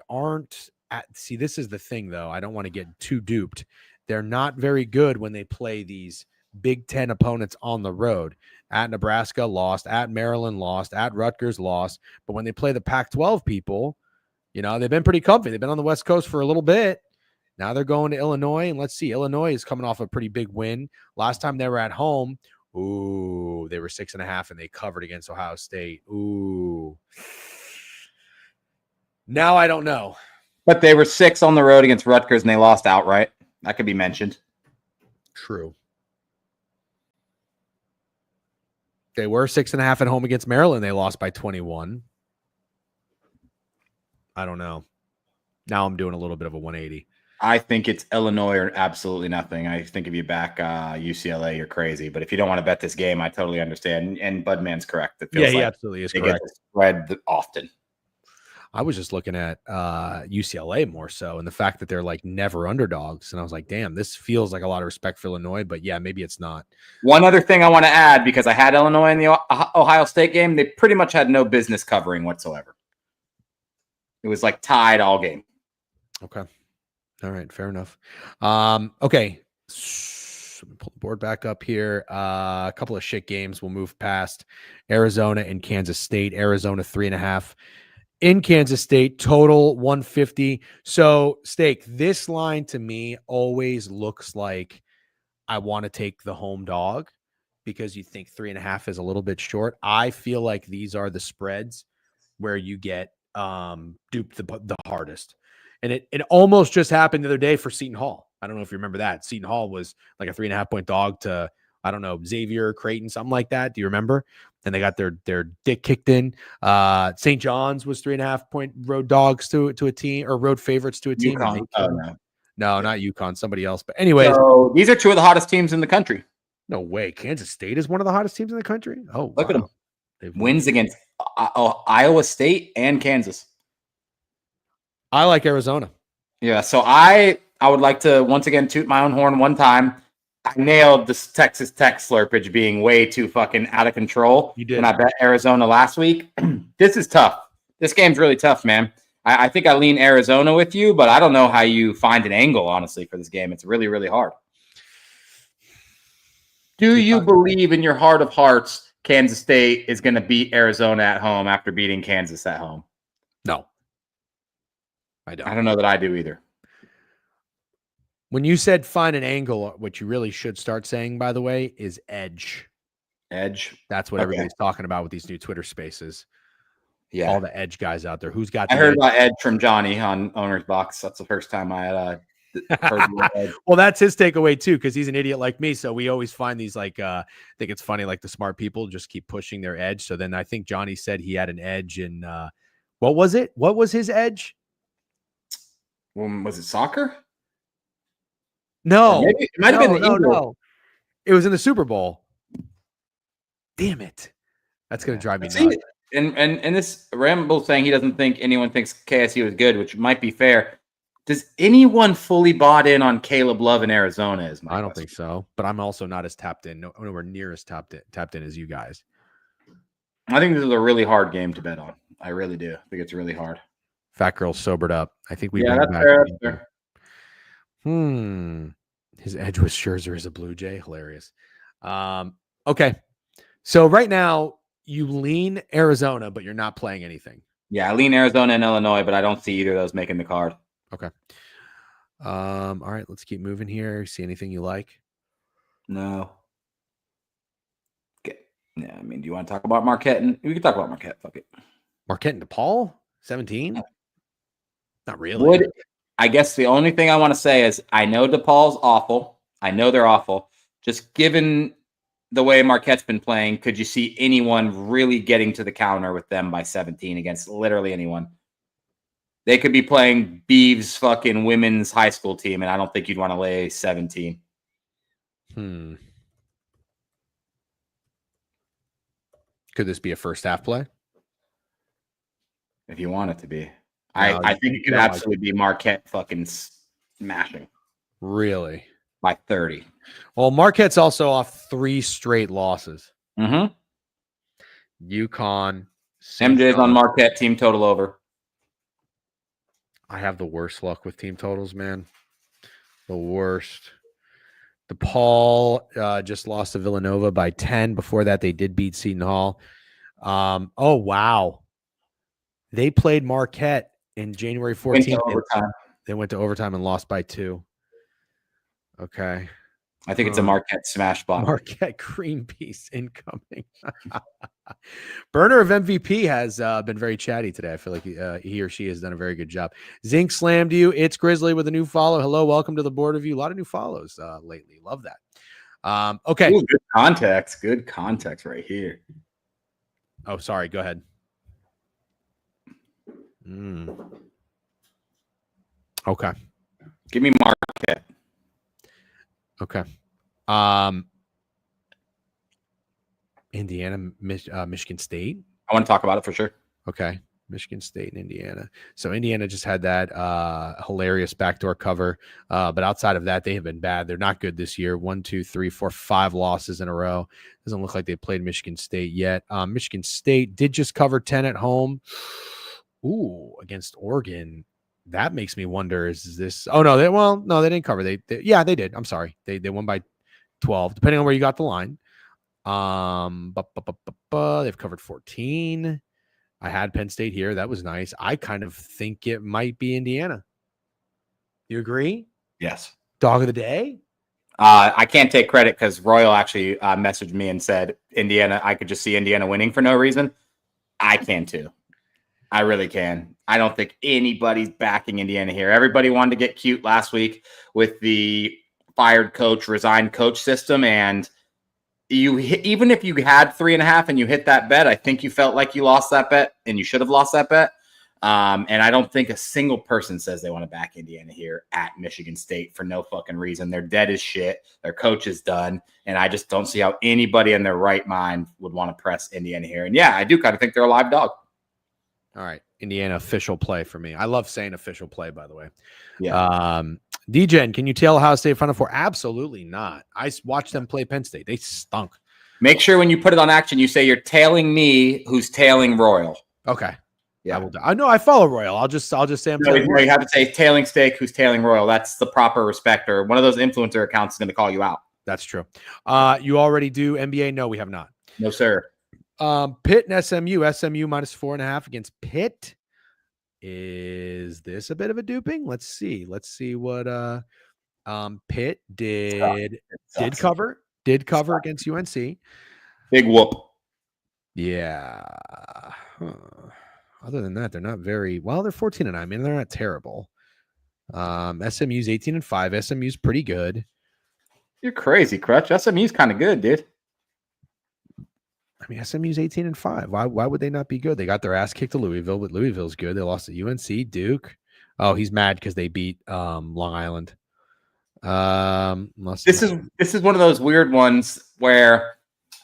aren't at. See, this is the thing, though. I don't want to get too duped. They're not very good when they play these Big Ten opponents on the road. At Nebraska, lost. At Maryland, lost. At Rutgers, lost. But when they play the Pac-12 people, they've been pretty comfy. They've been on the West Coast for a little bit. Now they're going to Illinois, and let's see. Illinois is coming off a pretty big win. Last time they were at home, they were 6.5, and they covered against Ohio State. Now I don't know. But they were 6 on the road against Rutgers, and they lost outright. That could be mentioned. True. They were 6.5 at home against Maryland. They lost by 21. I don't know. Now I'm doing a little bit of a 180. I think it's Illinois or absolutely nothing. I think if you back UCLA, you're crazy. But if you don't want to bet this game, I totally understand. And Budman's correct. It feels he absolutely is correct. Get spread often. I was just looking at UCLA more so, and the fact that they're like never underdogs. And I was like, damn, this feels like a lot of respect for Illinois. But yeah, maybe it's not. One other thing I want to add, because I had Illinois in the Ohio State game, they pretty much had no business covering whatsoever. It was like tied all game. Okay. All right. Fair enough. Okay. So let me pull the board back up here. A couple of shit games. We'll move past Arizona and Kansas State. Arizona 3.5 in Kansas State, total 150. So, Steak, this line to me always looks like I want to take the home dog because you think 3.5 is a little bit short. I feel like these are the spreads where you get duped the hardest. And it almost just happened the other day for Seton Hall. I don't know if you remember that. Seton Hall was like a 3.5-point dog to, I don't know, Xavier, Creighton, something like that. Do you remember? And they got their dick kicked in. St. John's was 3.5-point road dogs to a team, or road favorites to a team. No, not UConn, somebody else. But anyways, so these are two of the hottest teams in the country. No way. Kansas State is one of the hottest teams in the country. Oh, look at them. They've wins against Iowa State and Kansas. I like Arizona. Yeah, so I would like to once again toot my own horn one time. I nailed this Texas Tech slurpage being way too fucking out of control. You did. When I bet Arizona last week. This is tough. This game's really tough, man. I think I lean Arizona with you, but I don't know how you find an angle, honestly, for this game. It's really, really hard. Do you believe in your heart of hearts Kansas State is going to beat Arizona at home after beating Kansas at home? No. I don't. I don't know that I do either. When you said find an angle, what you really should start saying, by the way, is edge. Edge. That's what everybody's talking about with these new Twitter spaces. Yeah. All the edge guys out there. Who's got I heard about edge from Johnny on Owner's Box. That's the first time I had heard the edge. Well, that's his takeaway too, because he's an idiot like me. So we always find these I think it's funny, like the smart people just keep pushing their edge. So then I think Johnny said he had an edge in what was it? What was his edge? Was it soccer? No, it might have been the Eagles. No. It was in the Super Bowl. Damn it. That's going to drive me nuts. And this Rambo saying he doesn't think anyone thinks KSU is good, which might be fair. Does anyone fully bought in on Caleb Love in Arizona? I don't think so, but I'm also not as tapped in, nowhere near as tapped in as you guys. I think this is a really hard game to bet on. I really do. I think it's really hard. Fat girl sobered up. I think we bring back. Fair. His edge with Scherzer is a Blue Jay. Hilarious. Okay. So right now you lean Arizona, but you're not playing anything. Yeah, I lean Arizona and Illinois, but I don't see either of those making the card. Okay. All right, let's keep moving here. See anything you like? No. Okay. Yeah, I mean, do you want to talk about Marquette? We can talk about Marquette. Fuck it. Marquette and DePaul? 17? Not really. I guess the only thing I want to say is I know DePaul's awful. I know they're awful. Just given the way Marquette's been playing, could you see anyone really getting to the counter with them by 17 against literally anyone? They could be playing Beeves' fucking women's high school team, and I don't think you'd want to lay 17. Could this be a first half play? If you want it to be. I think it could absolutely be Marquette fucking smashing. Really? By 30. Well, Marquette's also off 3 straight losses. UConn. MJ's on Marquette, team total over. I have the worst luck with team totals, man. The worst. DePaul just lost to Villanova by 10. Before that, they did beat Seton Hall. Oh, wow. They played Marquette in January 14th. They went to overtime and lost by 2. Okay. I think it's a Marquette smash block. Marquette Greenpeace incoming. Burner of MVP has been very chatty today. I feel like he or she has done a very good job. Zinc slammed you. It's Grizzly with a new follow. Hello, welcome to the board of you. A lot of new follows lately. Love that. Okay. Ooh, good context. Good context right here. Oh, sorry. Go ahead. Okay. Give me Marquette. Okay. Indiana, Michigan State. I want to talk about it for sure. Okay. Michigan State and Indiana. So Indiana just had that hilarious backdoor cover. But outside of that, they have been bad. They're not good this year. 1, 2, 3, 4, 5 losses in a row. Doesn't look like they played Michigan State yet. Michigan State did just cover 10 at home. Ooh, against Oregon. That makes me wonder, is this... Oh, no, they didn't cover. They did. I'm sorry. They won by 12, depending on where you got the line. They've covered 14. I had Penn State here. That was nice. I kind of think it might be Indiana. You agree? Yes. Dog of the day? I can't take credit because Royal actually messaged me and said Indiana. I could just see Indiana winning for no reason. I can too. I really can. I don't think anybody's backing Indiana here. Everybody wanted to get cute last week with the fired coach, resigned coach system. And even if you had 3.5 and you hit that bet, I think you felt like you lost that bet and you should have lost that bet. And I don't think a single person says they want to back Indiana here at Michigan State for no fucking reason. They're dead as shit. Their coach is done. And I just don't see how anybody in their right mind would want to press Indiana here. And yeah, I do kind of think they're a live dog. All right. Indiana official play for me. I love saying official play, by the way. Yeah. DGen, can you tell Ohio State Final Four? Absolutely not. I watched them play Penn State. They stunk. Make sure when you put it on action, you say you're tailing me, who's tailing Royal. Okay. Yeah. I know I follow Royal. I'll just say I'm tailing Royal. You have to say tailing Steak, who's tailing Royal. That's the proper respect. Or one of those influencer accounts is going to call you out. That's true. You already do NBA? No, we have not. No, sir. Pitt and SMU. SMU -4.5 against Pitt. Is this a bit of a duping? Let's see what Pitt did cover against UNC. Big whoop. Yeah. Other than that, they're not very well. They're 14-9. I mean, they're not terrible. SMU's 18-5. SMU's pretty good. You're crazy, Crutch. SMU's kind of good, dude. I mean, SMU's 18-5. Why would they not be good? They got their ass kicked to Louisville, but Louisville's good. They lost to UNC, Duke. Oh, he's mad because they beat Long Island. This is one of those weird ones where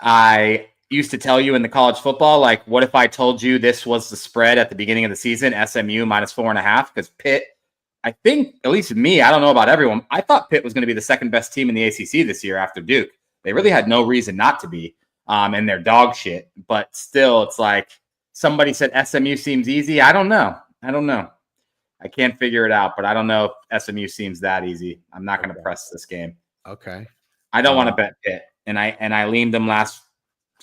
I used to tell you in the college football, like, what if I told you this was the spread at the beginning of the season, SMU -4.5? Because Pitt, I think, at least me, I don't know about everyone, I thought Pitt was going to be the second best team in the ACC this year after Duke. They really had no reason not to be, and they're dog shit. But still, it's like somebody said SMU seems easy. I don't know. I can't figure it out, but I don't know if SMU seems that easy. I'm not going to press this game. Okay. I don't want to bet Pitt, and I leaned them last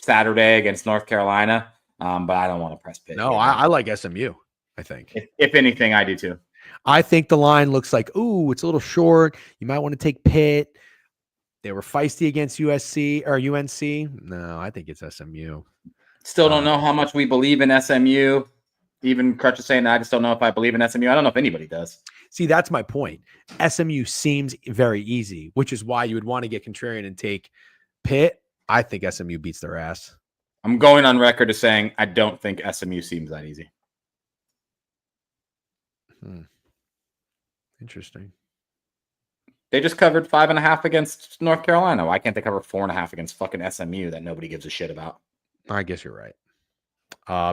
Saturday against North Carolina, but I don't want to press Pitt. No, I like SMU, I think. If anything, I do too. I think the line looks like, ooh, it's a little short. You might want to take Pitt. They were feisty against USC or UNC. No, I think it's SMU. Still don't know how much we believe in SMU. Even Crutch is saying that I just don't know if I believe in SMU. I don't know if anybody does. See, that's my point. SMU seems very easy, which is why you would want to get contrarian and take Pitt. I think SMU beats their ass. I'm going on record as saying I don't think SMU seems that easy. Interesting. They just covered 5.5 against North Carolina. Why can't they cover 4.5 against fucking SMU that nobody gives a shit about? I guess you're right.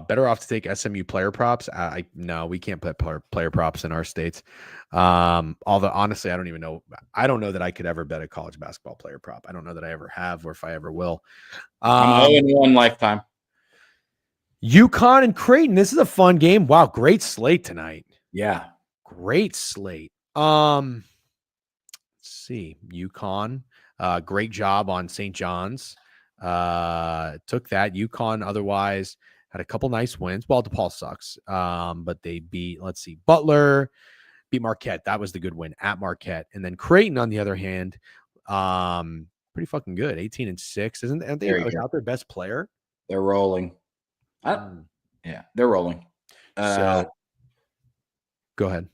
Better off to take SMU player props. No, we can't put player props in our states. Although honestly, I don't even know. I don't know that I could ever bet a college basketball player prop. I don't know that I ever have, or if I ever will. I'm 0-1 lifetime. UConn and Creighton. This is a fun game. Wow, great slate tonight. Yeah, great slate. Let's see, UConn. Great job on St. John's. Took that. UConn otherwise had a couple nice wins. Well, DePaul sucks. But they beat, let's see, Butler, beat Marquette. That was the good win at Marquette. And then Creighton, on the other hand, pretty fucking good. 18-6. Aren't they out their best player? They're rolling. Yeah, they're rolling. So go ahead.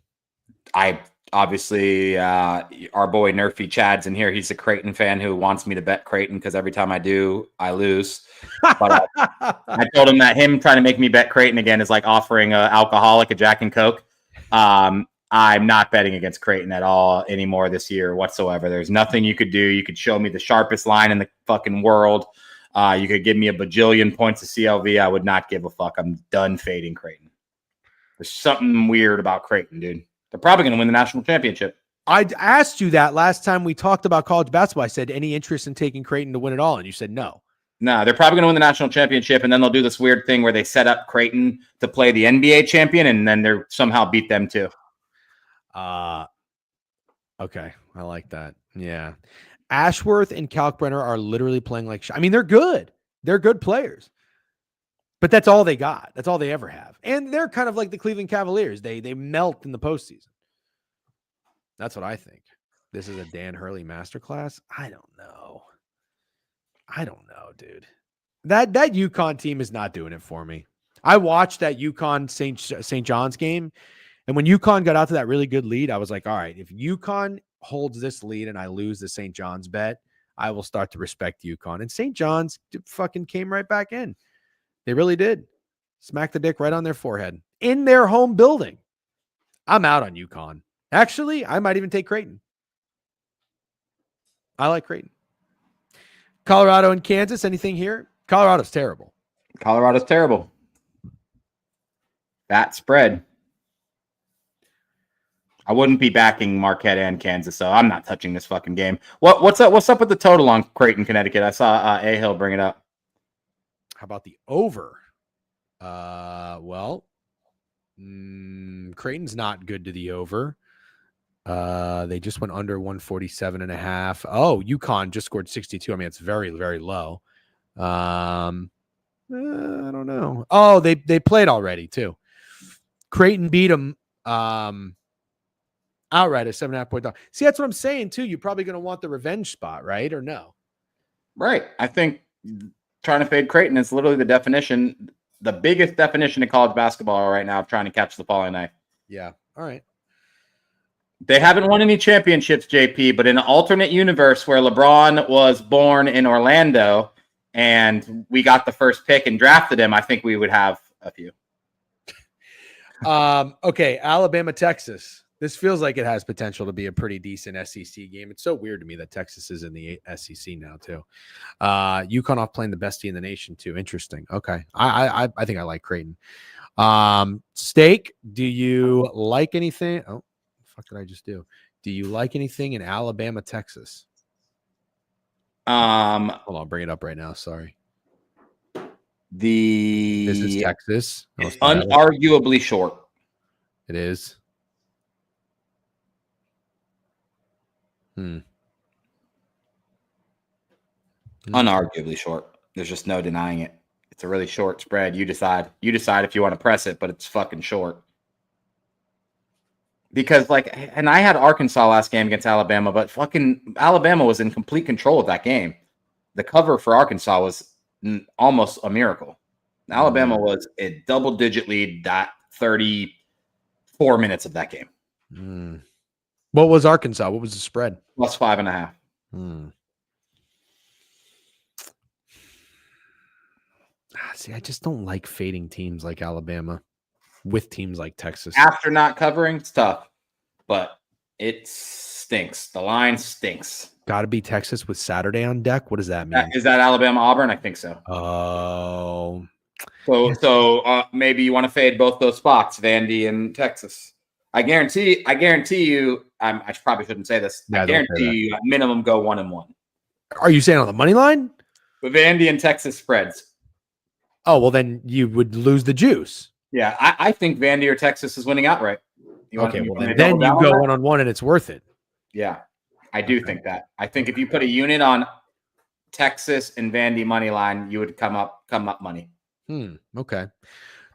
I obviously our boy Nerfy Chad's in here. He's a Creighton fan who wants me to bet Creighton because every time I do, I lose. But I told him that him trying to make me bet Creighton again is like offering an alcoholic a Jack and Coke. I'm not betting against Creighton at all anymore this year whatsoever. There's nothing you could do. You could show me the sharpest line in the fucking world. You could give me a bajillion points of CLV. I would not give a fuck. I'm done fading Creighton. There's something weird about Creighton, dude. They're probably going to win the national championship. I asked you that last time we talked about college basketball. I said, any interest in taking Creighton to win it all? And you said no. No, they're probably going to win the national championship, and then they'll do this weird thing where they set up Creighton to play the NBA champion, and then they're somehow beat them too. Okay. I like that. Yeah. Ashworth and Kalkbrenner are literally playing like I mean, they're good. They're good players. But that's all they got. That's all they ever have. And they're kind of like the Cleveland Cavaliers. They melt in the postseason. That's what I think. This is a Dan Hurley masterclass. I don't know, dude. That UConn team is not doing it for me. I watched that UConn St. John's game, and when UConn got out to that really good lead, I was like, all right, if UConn holds this lead and I lose the St. John's bet, I will start to respect UConn. And St. John's fucking came right back in. They really did. Smack the dick right on their forehead in their home building. I'm out on UConn. Actually, I might even take Creighton. I like Creighton. Colorado and Kansas, anything here? Colorado's terrible. That spread. I wouldn't be backing Marquette and Kansas, so I'm not touching this fucking game. What's up with the total on Creighton, Connecticut? I saw A Hill bring it up. How about the over? Creighton's not good to the over. They just went under 147.5. Oh, UConn just scored 62. I mean, it's very, very low. I don't know. Oh, they played already too. Creighton beat them outright at 7.5 point dog. See, that's what I'm saying too. You're probably going to want the revenge spot, right? Or no? Right. I think trying to fade Creighton is literally the definition, the biggest definition of college basketball right now of trying to catch the falling knife. Yeah. All right. They haven't won any championships, JP, but in an alternate universe where LeBron was born in Orlando and we got the first pick and drafted him, I think we would have a few. Okay. Alabama, Texas. This feels like it has potential to be a pretty decent SEC game. It's so weird to me that Texas is in the SEC now too. UConn off playing the best team in the nation too. Interesting. Okay, I think I like Creighton. Steak, do you like anything? Oh, what the fuck did I just do? Do you like anything in Alabama, Texas? Hold on, bring it up right now. Sorry. This is Texas. It's unarguably short. It is. Unarguably short. There's just no denying it. It's a really short spread. You decide. You decide if you want to press it, but it's fucking short. Because and I had Arkansas last game against Alabama, but fucking Alabama was in complete control of that game. The cover for Arkansas was almost a miracle. Alabama was a double-digit lead that 34 minutes of that game. What was Arkansas? What was the spread? Plus 5.5. See, I just don't like fading teams like Alabama with teams like Texas. After not covering, it's tough, but it stinks. The line stinks. Got to be Texas with Saturday on deck. What does that mean? Is that Alabama Auburn? I think so. Oh. So maybe you want to fade both those spots, Vandy and Texas. I guarantee you. I probably shouldn't say this. Yeah, I guarantee you, minimum go 1-1. Are you saying on the money line? With Vandy and Texas spreads. Oh, well, then you would lose the juice. Yeah, I think Vandy or Texas is winning outright. Then you go 1-on-1 and it's worth it. Yeah, I do think that. I think if you put a unit on Texas and Vandy money line, you would come up money. Okay.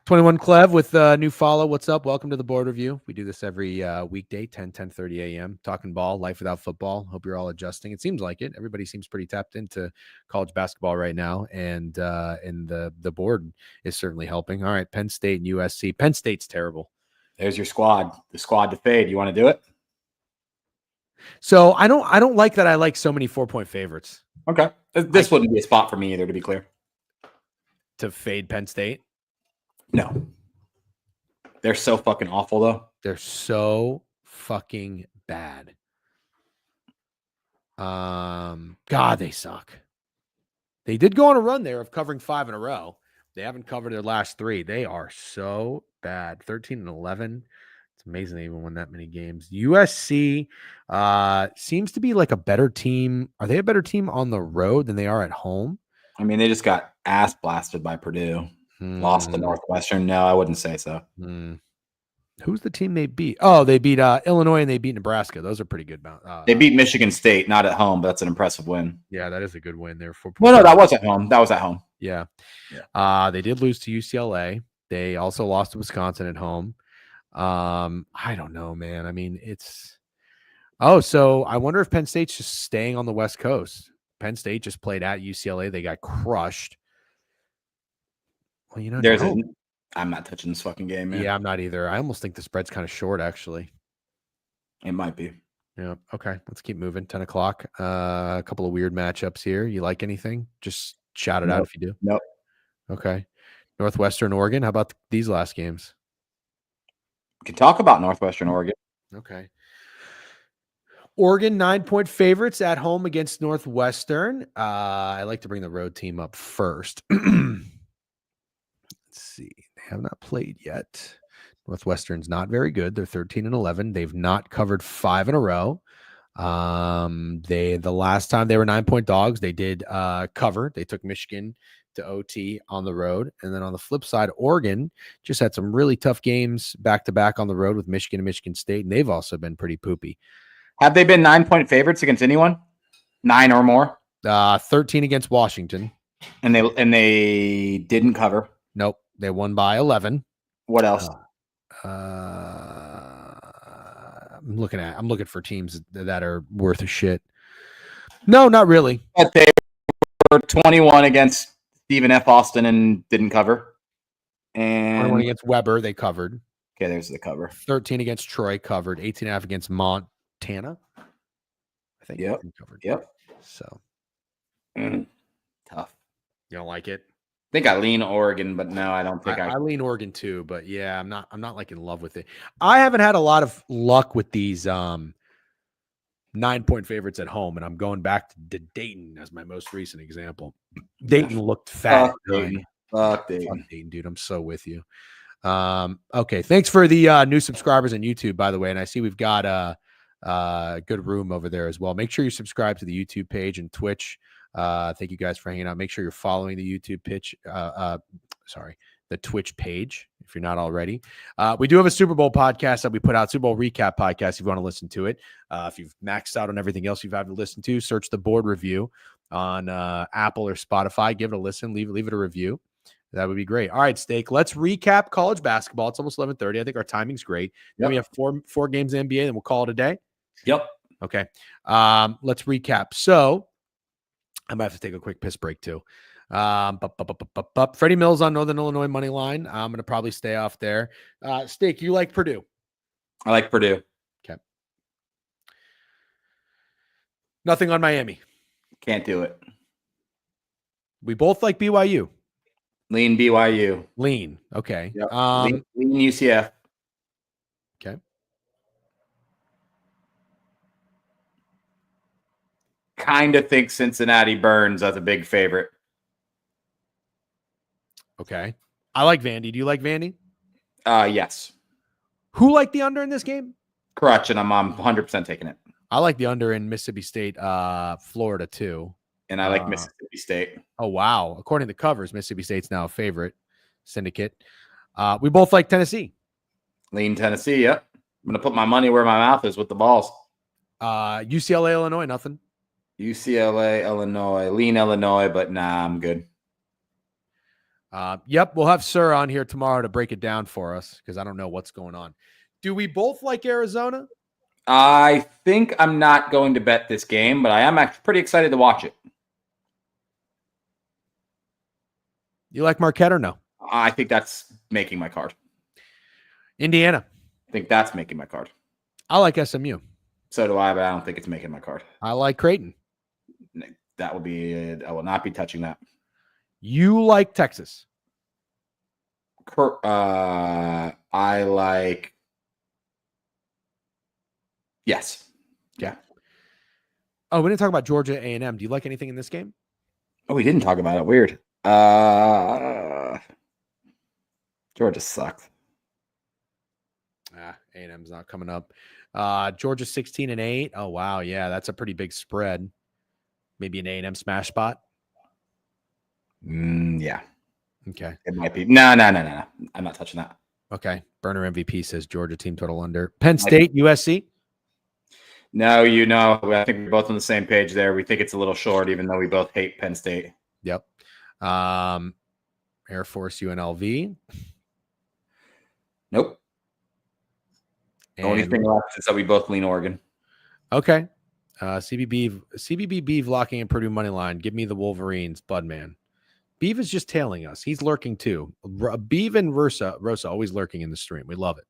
21 Clev with new follow. What's up? Welcome to the board review. We do this every weekday, 10:30 a.m. Talking ball, life without football. Hope you're all adjusting. It seems like it. Everybody seems pretty tapped into college basketball right now, and the board is certainly helping. All right, Penn State and USC. Penn State's terrible. There's your squad. The squad to fade. You want to do it? So I don't like that. I like so many 4-point favorites. Okay, this wouldn't be a spot for me either, to be clear. To fade Penn State. No. They're so fucking awful, though. They're so fucking bad. God, they suck. They did go on a run there of covering 5 in a row. They haven't covered their last 3. They are so bad. 13-11. It's amazing they even won that many games. USC seems to be like a better team. Are they a better team on the road than they are at home? I mean, they just got ass blasted by Purdue. Lost to Northwestern. No, I wouldn't say so. Who's the team they beat? Oh, they beat Illinois and they beat Nebraska. Those are pretty good. They beat Michigan State, not at home, but that's an impressive win. Yeah, that is a good win there. No, that was at home. That was at home. Yeah. They did lose to UCLA. They also lost to Wisconsin at home. I don't know, man. I mean, so I wonder if Penn State's just staying on the West Coast. Penn State just played at UCLA. They got crushed. Well, I'm not touching this fucking game, man. Yeah, I'm not either. I almost think the spread's kind of short, actually. It might be. Yeah. Okay. Let's keep moving. 10 o'clock. A couple of weird matchups here. You like anything? Just shout it out if you do. Nope. Okay. Northwestern Oregon. How about these last games? We can talk about Northwestern Oregon. Okay. Oregon 9-point favorites at home against Northwestern. I like to bring the road team up first. Let's see. They have not played yet. Northwestern's not very good. They're 13-11. They've not covered 5 in a row. The last time they were 9-point dogs, they did cover. They took Michigan to OT on the road. And then on the flip side, Oregon just had some really tough games back-to-back on the road with Michigan and Michigan State, and they've also been pretty poopy. Have they been 9-point favorites against anyone? 9 or more? 13 against Washington. And they didn't cover? Nope. They won by 11. What else? I'm looking for teams that are worth a shit. No, not really. But they were 21 against Stephen F. Austin and didn't cover. And 21 against Weber, they covered. Okay, there's the cover. 13 against Troy, covered. 18.5 against Montana. I think. Yep. Covered. Yep. So tough. You don't like it? think I lean Oregon, but no, I don't think I lean Oregon too, but yeah, I'm not like in love with it. I haven't had a lot of luck with these 9-point favorites at home, and I'm going back to Dayton as my most recent example. Dayton looked fat. Fuck Dayton. Fuck Dayton. Fuck Dayton, dude. I'm so with you. Okay, thanks for the new subscribers on YouTube, by the way, and I see we've got a good room over there as well. Make sure you subscribe to the YouTube page and Twitch. Thank you guys for hanging out. Make sure you're following the YouTube the Twitch page if you're not already. We do have a Super Bowl podcast that we put out, Super Bowl recap podcast, if you want to listen to it. If you've maxed out on everything else you've had to listen to, search the board review on Apple or Spotify. Give it a listen. Leave it a review. That would be great. All right, Steak. Let's recap college basketball. It's almost 11:30. I think our timing's great. Then we have four games in NBA, and we'll call it a day. Yep. Okay. Let's recap. So I might have to take a quick piss break too. Freddie Mills on Northern Illinois money line. I'm going to probably stay off there. Steak, you like Purdue? I like Purdue. Okay. Nothing on Miami. Can't do it. We both like BYU. Lean BYU. Lean. Okay. Yep. Lean UCF. Okay. Kind of think Cincinnati Burns as a big favorite. Okay. I like Vandy. Do you like Vandy? Yes. Who liked the under in this game? Crutch, and I'm 100% taking it. I like the under in Mississippi State, Florida too. And I like Mississippi State. Oh, wow. According to covers, Mississippi State's now a favorite syndicate. We both like Tennessee. Lean Tennessee, yep. I'm going to put my money where my mouth is with the balls. UCLA, Illinois, nothing. UCLA, Illinois. Lean Illinois, but nah, I'm good. Yep, we'll have Sir on here tomorrow to break it down for us because I don't know what's going on. Do we both like Arizona? I think I'm not going to bet this game, but I am actually pretty excited to watch it. You like Marquette or no? I think that's making my card. Indiana. I think that's making my card. I like SMU. So do I, but I don't think it's making my card. I like Creighton. That will be I will not be touching that. You like Texas. I like. Yes. Yeah. Oh, we didn't talk about Georgia A&M. Do you like anything in this game? Oh, we didn't talk about it. Weird. Georgia sucks. A&M's not coming up. Georgia 16-8. Oh, wow. Yeah, that's a pretty big spread. Maybe an A&M smash spot. Yeah. Okay. It might be. No. I'm not touching that. Okay. Burner MVP says Georgia team total under. Penn State, USC. No, I think we're both on the same page there. We think it's a little short, even though we both hate Penn State. Yep. Air Force, UNLV. Nope. The only thing left is that we both lean Oregon. Okay. CBB Beeve locking in Purdue money line. Give me the Wolverines, Budman. Beeve is just tailing us. He's lurking too. Beeve and Rosa always lurking in the stream. We love it.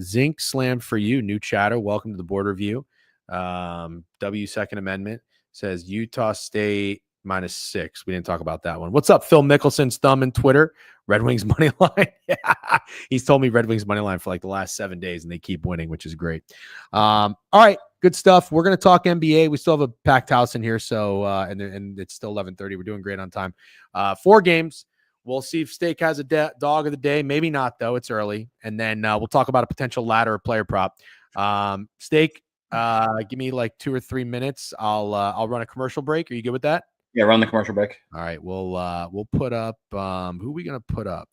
Zinc slam for you. New chatter. Welcome to the board review. W Second Amendment says Utah State -6. We didn't talk about that one. What's up, Phil Mickelson's thumb in Twitter? Red Wings money line. Yeah. He's told me Red Wings money line for like the last 7 days, and they keep winning, which is great. All right, good stuff. We're going to talk NBA. We still have a packed house in here, so and it's still 11:30. We're doing great on time. 4 games. We'll see if Steak has a dog of the day. Maybe not, though. It's early. And then we'll talk about a potential ladder or player prop. Steak, give me like 2 or 3 minutes. I'll run a commercial break. Are you good with that? Yeah, run the commercial break. All right. We'll put up who are we gonna put up?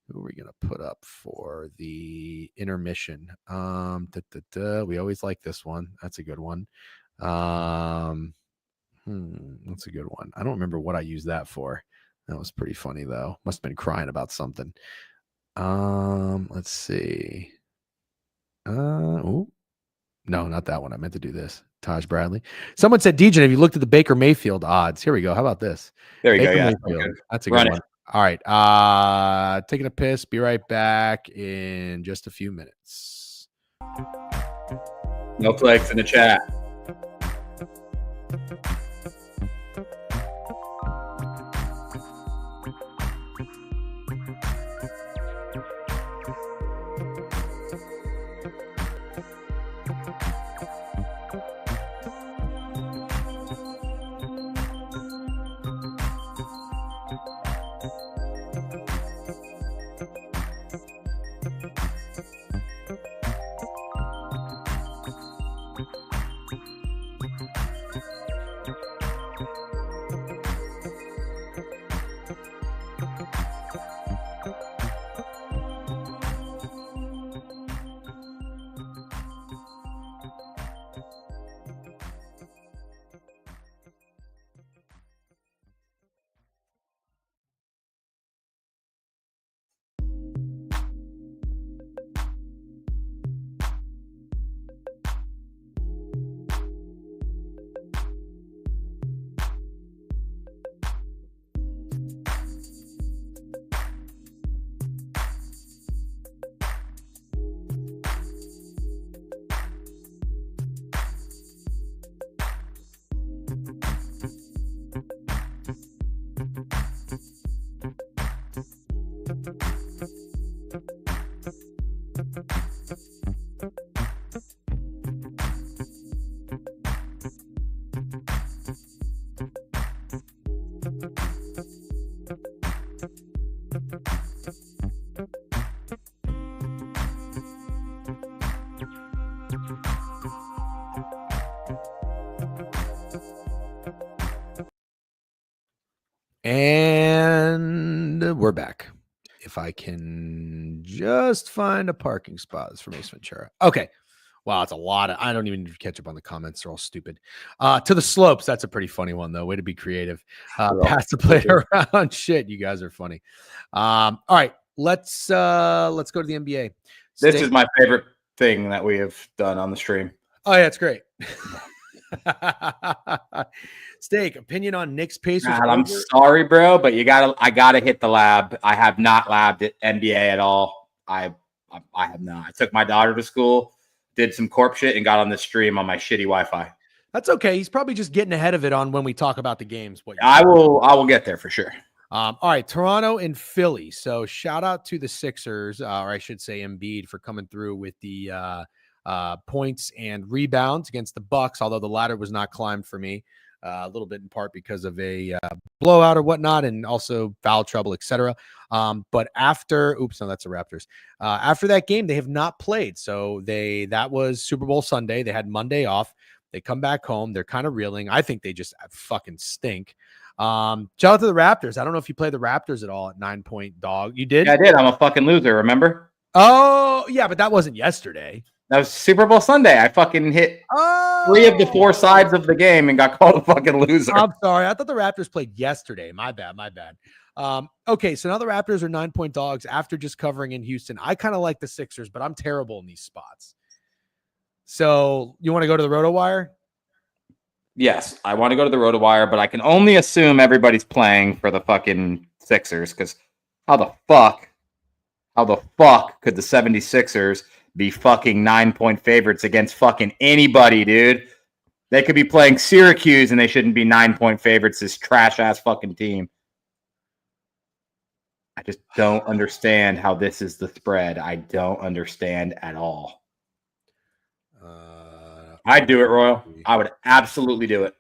Who are we gonna put up for the intermission? We always like this one. That's a good one. That's a good one. I don't remember what I used that for. That was pretty funny though. Must have been crying about something. Let's see. No, not that one. I meant to do this. Taj Bradley. Someone said, DJ, have you looked at the Baker Mayfield odds? Here we go. How about this? There you Baker go. Yeah, Mayfield. That's a good one. All right. Taking a piss. Be right back in just a few minutes. No flags in the chat. And we're back. If I can just find a parking spot for Mace Ventura. Okay. Wow, it's a lot. I don't even catch up on the comments. They're all stupid. To the slopes. That's a pretty funny one, though. Way to be creative. Pass the play around. Shit, you guys are funny. All right. Let's go to the NBA. This is my favorite thing that we have done on the stream. Oh, yeah, it's great. Steak, opinion on Knicks Pacers. God, I'm sorry, bro, but I gotta hit the lab. I have not labbed at NBA at all. I have not. I took my daughter to school, did some corp shit, and got on the stream on my shitty Wi-Fi. That's okay. He's probably just getting ahead of it on when we talk about the games. I will get there for sure. All right, Toronto and Philly. So shout out to the Sixers, or I should say Embiid, for coming through with the points and rebounds against the Bucks, although the ladder was not climbed for me, a little bit in part because of a blowout or whatnot, and also foul trouble, etc. But after, no, that's the Raptors. After that game, they have not played. So that was Super Bowl Sunday. They had Monday off. They come back home. They're kind of reeling. I think they just fucking stink. Shout out to the Raptors. I don't know if you play the Raptors at all at 9-point dog. You did? Yeah, I did. I'm a fucking loser, remember? Oh, yeah, but that wasn't yesterday. That was Super Bowl Sunday. I fucking hit 3 of the 4 sides of the game and got called a fucking loser. I'm sorry. I thought the Raptors played yesterday. My bad. Okay, so now the Raptors are 9-point dogs after just covering in Houston. I kind of like the Sixers, but I'm terrible in these spots. So you want to go to the RotoWire? Yes, I want to go to the RotoWire, but I can only assume everybody's playing for the fucking Sixers, because how the fuck could the 76ers be fucking 9-point favorites against fucking anybody, dude? They could be playing Syracuse and they shouldn't be 9-point favorites, this trash-ass fucking team. I just don't understand how this is the spread. I don't understand at all. I'd do it, Royal. I would absolutely do it.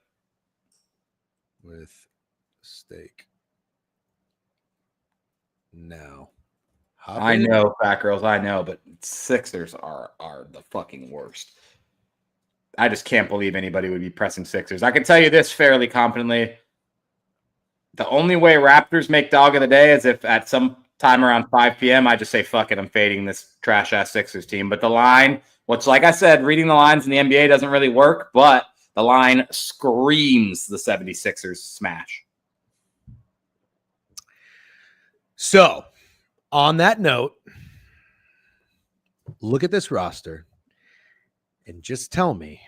With steak. No. I know, fat girls. I know, but Sixers are the fucking worst. I just can't believe anybody would be pressing Sixers. I can tell you this fairly confidently. The only way Raptors make dog of the day is if at some time around 5 p.m. I just say, fuck it, I'm fading this trash-ass Sixers team. But the line, which, like I said, reading the lines in the NBA doesn't really work, but the line screams the 76ers smash. So, on that note, look at this roster and just tell me,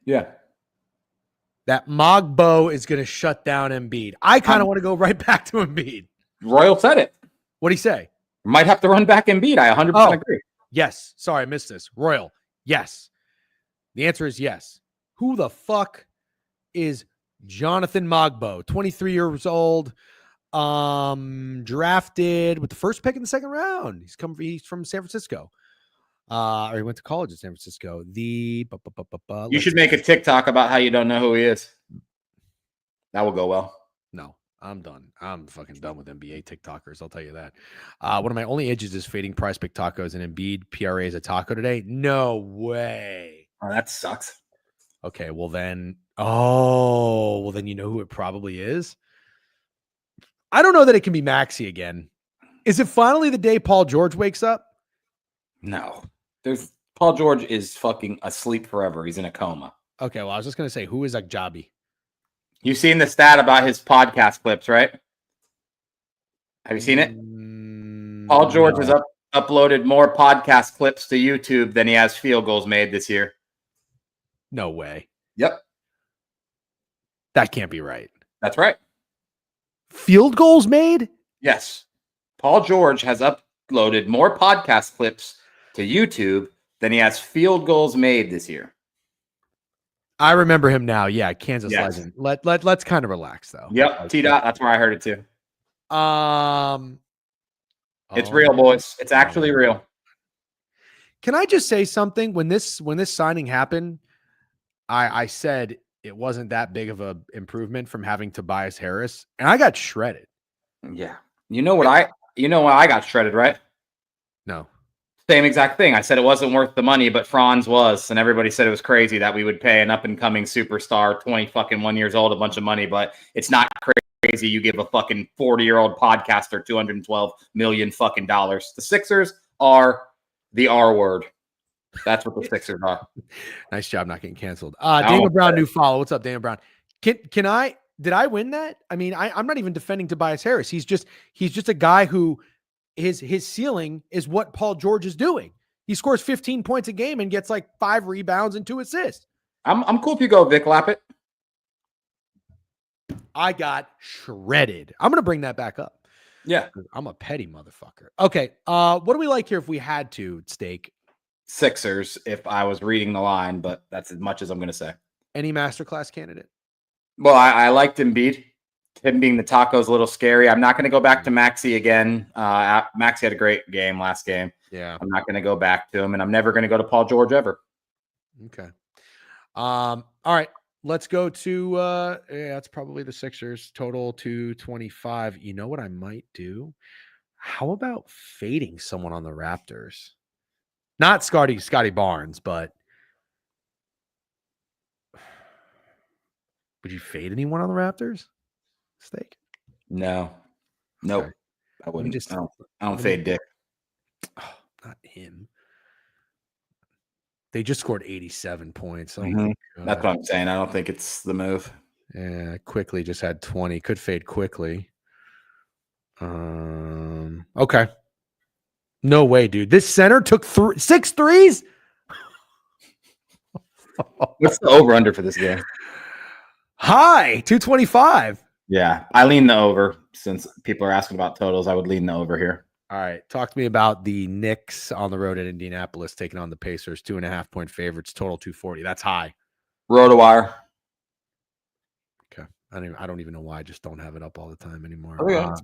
yeah, that Mogbo is going to shut down Embiid. I kind of want to go right back to Embiid. Royal said it. What'd he say? Might have to run back Embiid. I 100% agree. Yes. Sorry, I missed this. Royal. Yes. The answer is yes. Who the fuck is Jonathan Mogbo? 23 years old. Drafted with the first pick in the second round. He's from San Francisco. Or he went to college in San Francisco. You should make a TikTok about how you don't know who he is. That will go well. No, I'm done. I'm fucking done with NBA TikTokers. I'll tell you that. One of my only edges is fading Price Pick tacos and Embiid PRA as a taco today. No way. Oh, that sucks. Okay, well then. You know who it probably is. I don't know that it can be Maxey again. Is it finally the day Paul George wakes up? No. Paul George is fucking asleep forever. He's in a coma. Okay, well, I was just going to say, who is Agjabi? You've seen the stat about his podcast clips, right? Have you seen it? Paul George has uploaded more podcast clips to YouTube than he has field goals made this year. No way. Yep. That can't be right. That's right. Field goals made? Yes. Paul George has uploaded more podcast clips to YouTube than he has field goals made this year. I remember him now. Yeah, Kansas legend. Let's kind of relax though. Yep, T-Dot. That's where I heard it too. It's real, boys. It's actually real. Can I just say something? When this signing happened, I said it wasn't that big of a improvement from having Tobias Harris, and I got shredded. Yeah. You know why I got shredded, right? No. Same exact thing. I said it wasn't worth the money, but Franz was, and everybody said it was crazy that we would pay an up and coming superstar, 21 years old, a bunch of money. But it's not crazy. You give a fucking 40-year-old podcaster $212 million fucking dollars. The Sixers are the R word. That's what the Sixers are. Nice job not getting canceled. Daniel Brown, new follow. What's up, Daniel Brown? Did I win that? I mean, I'm not even defending Tobias Harris. He's just a guy who his ceiling is what Paul George is doing. He scores 15 points a game and gets like 5 rebounds and 2 assists. I'm cool if you go Vic Lappet. I got shredded. I'm gonna bring that back up. Yeah, I'm a petty motherfucker. Okay, what do we like here if we had to, Steak? Sixers, if I was reading the line, but that's as much as I'm gonna say. Any masterclass candidate? Well, I liked Embiid. Him being the taco is a little scary. I'm not going to go back to Maxey again. Maxey had a great game last game. Yeah. I'm not going to go back to him, and I'm never going to go to Paul George ever. Okay. All right. Let's go to that's probably the Sixers total 225. You know what I might do? How about fading someone on the Raptors? Not Scotty Barnes, but would you fade anyone on the Raptors? Steak? No. Nope. Okay. I wouldn't. I don't fade Dick. Oh, not him. They just scored 87 points. Oh, that's what I'm saying. I don't think it's the move. Yeah, Quickly just had 20. Could fade Quickly. Okay. No way, dude. This center took 6 threes. What's the over-under for this game? High, 225. Yeah, I lean the over. Since people are asking about totals, I would lean the over here. All right. Talk to me about the Knicks on the road in Indianapolis taking on the Pacers. 2.5-point favorites, total 240. That's high. RotoWire. Okay. I don't even know why I just don't have it up all the time anymore. Oh,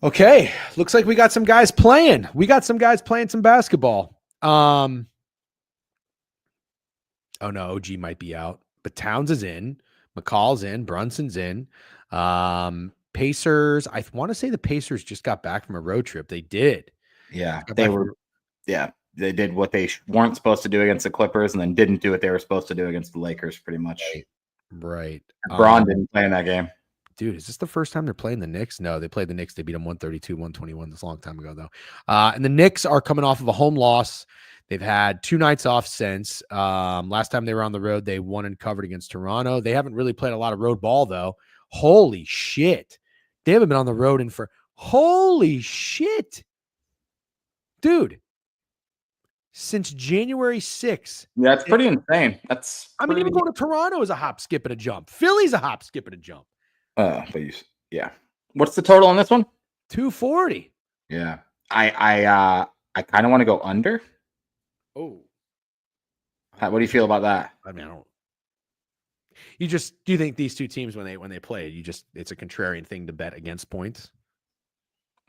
okay. Looks like we got some guys playing. Some basketball. Oh no, OG might be out, but Towns is in. McCall's in. Brunson's in. Pacers. I want to say the Pacers just got back from a road trip. They did. Yeah, they were. Yeah, they did what they weren't supposed to do against the Clippers, and then didn't do what they were supposed to do against the Lakers. Pretty much. Right. Braun didn't play in that game. Dude, is this the first time they're playing the Knicks? No, they played the Knicks. They beat them 132-121. That's a long time ago, though. And the Knicks are coming off of a home loss. They've had 2 nights off since. Last time they were on the road, they won and covered against Toronto. They haven't really played a lot of road ball, though. Holy shit. They haven't been on the road holy shit. Dude. Since January 6th. Yeah, it's pretty insane. Even going to Toronto is a hop, skip, and a jump. Philly's a hop, skip, and a jump. Yeah. What's the total on this one? 240. Yeah. I kind of want to go under. Oh. What do you feel about that? I mean, do you think these two teams when they play, it's a contrarian thing to bet against points?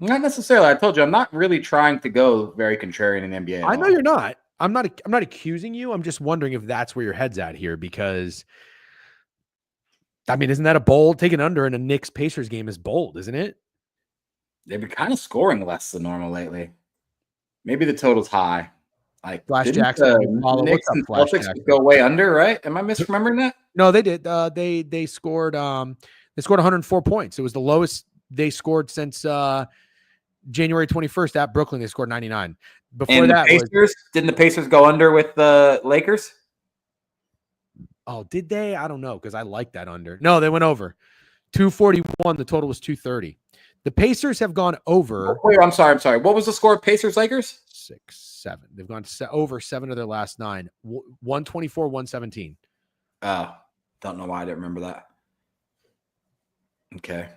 Not necessarily. I told you I'm not really trying to go very contrarian in the NBA. I know you're not. I'm not accusing you. I'm just wondering if that's where your head's at here, because I mean, isn't that a bold? Taking under in a Knicks Pacers game is bold, isn't it? They've been kind of scoring less than normal lately. Maybe the total's high. Like Flash Jackson, Knicks and Celtics go way under, right? Am I misremembering that? No, they did. They scored 104 points. It was the lowest they scored since January 21st at Brooklyn. They scored 99. Before that, didn't the Pacers go under with the Lakers? Oh, did they? I don't know, because I like that under. No, they went over. 241. The total was 230. The Pacers have gone over. Wait, I'm sorry. What was the score of Pacers-Lakers? 6-7. They've gone over 7 of their last 9. 124, 117. Oh, don't know why I didn't remember that. Okay.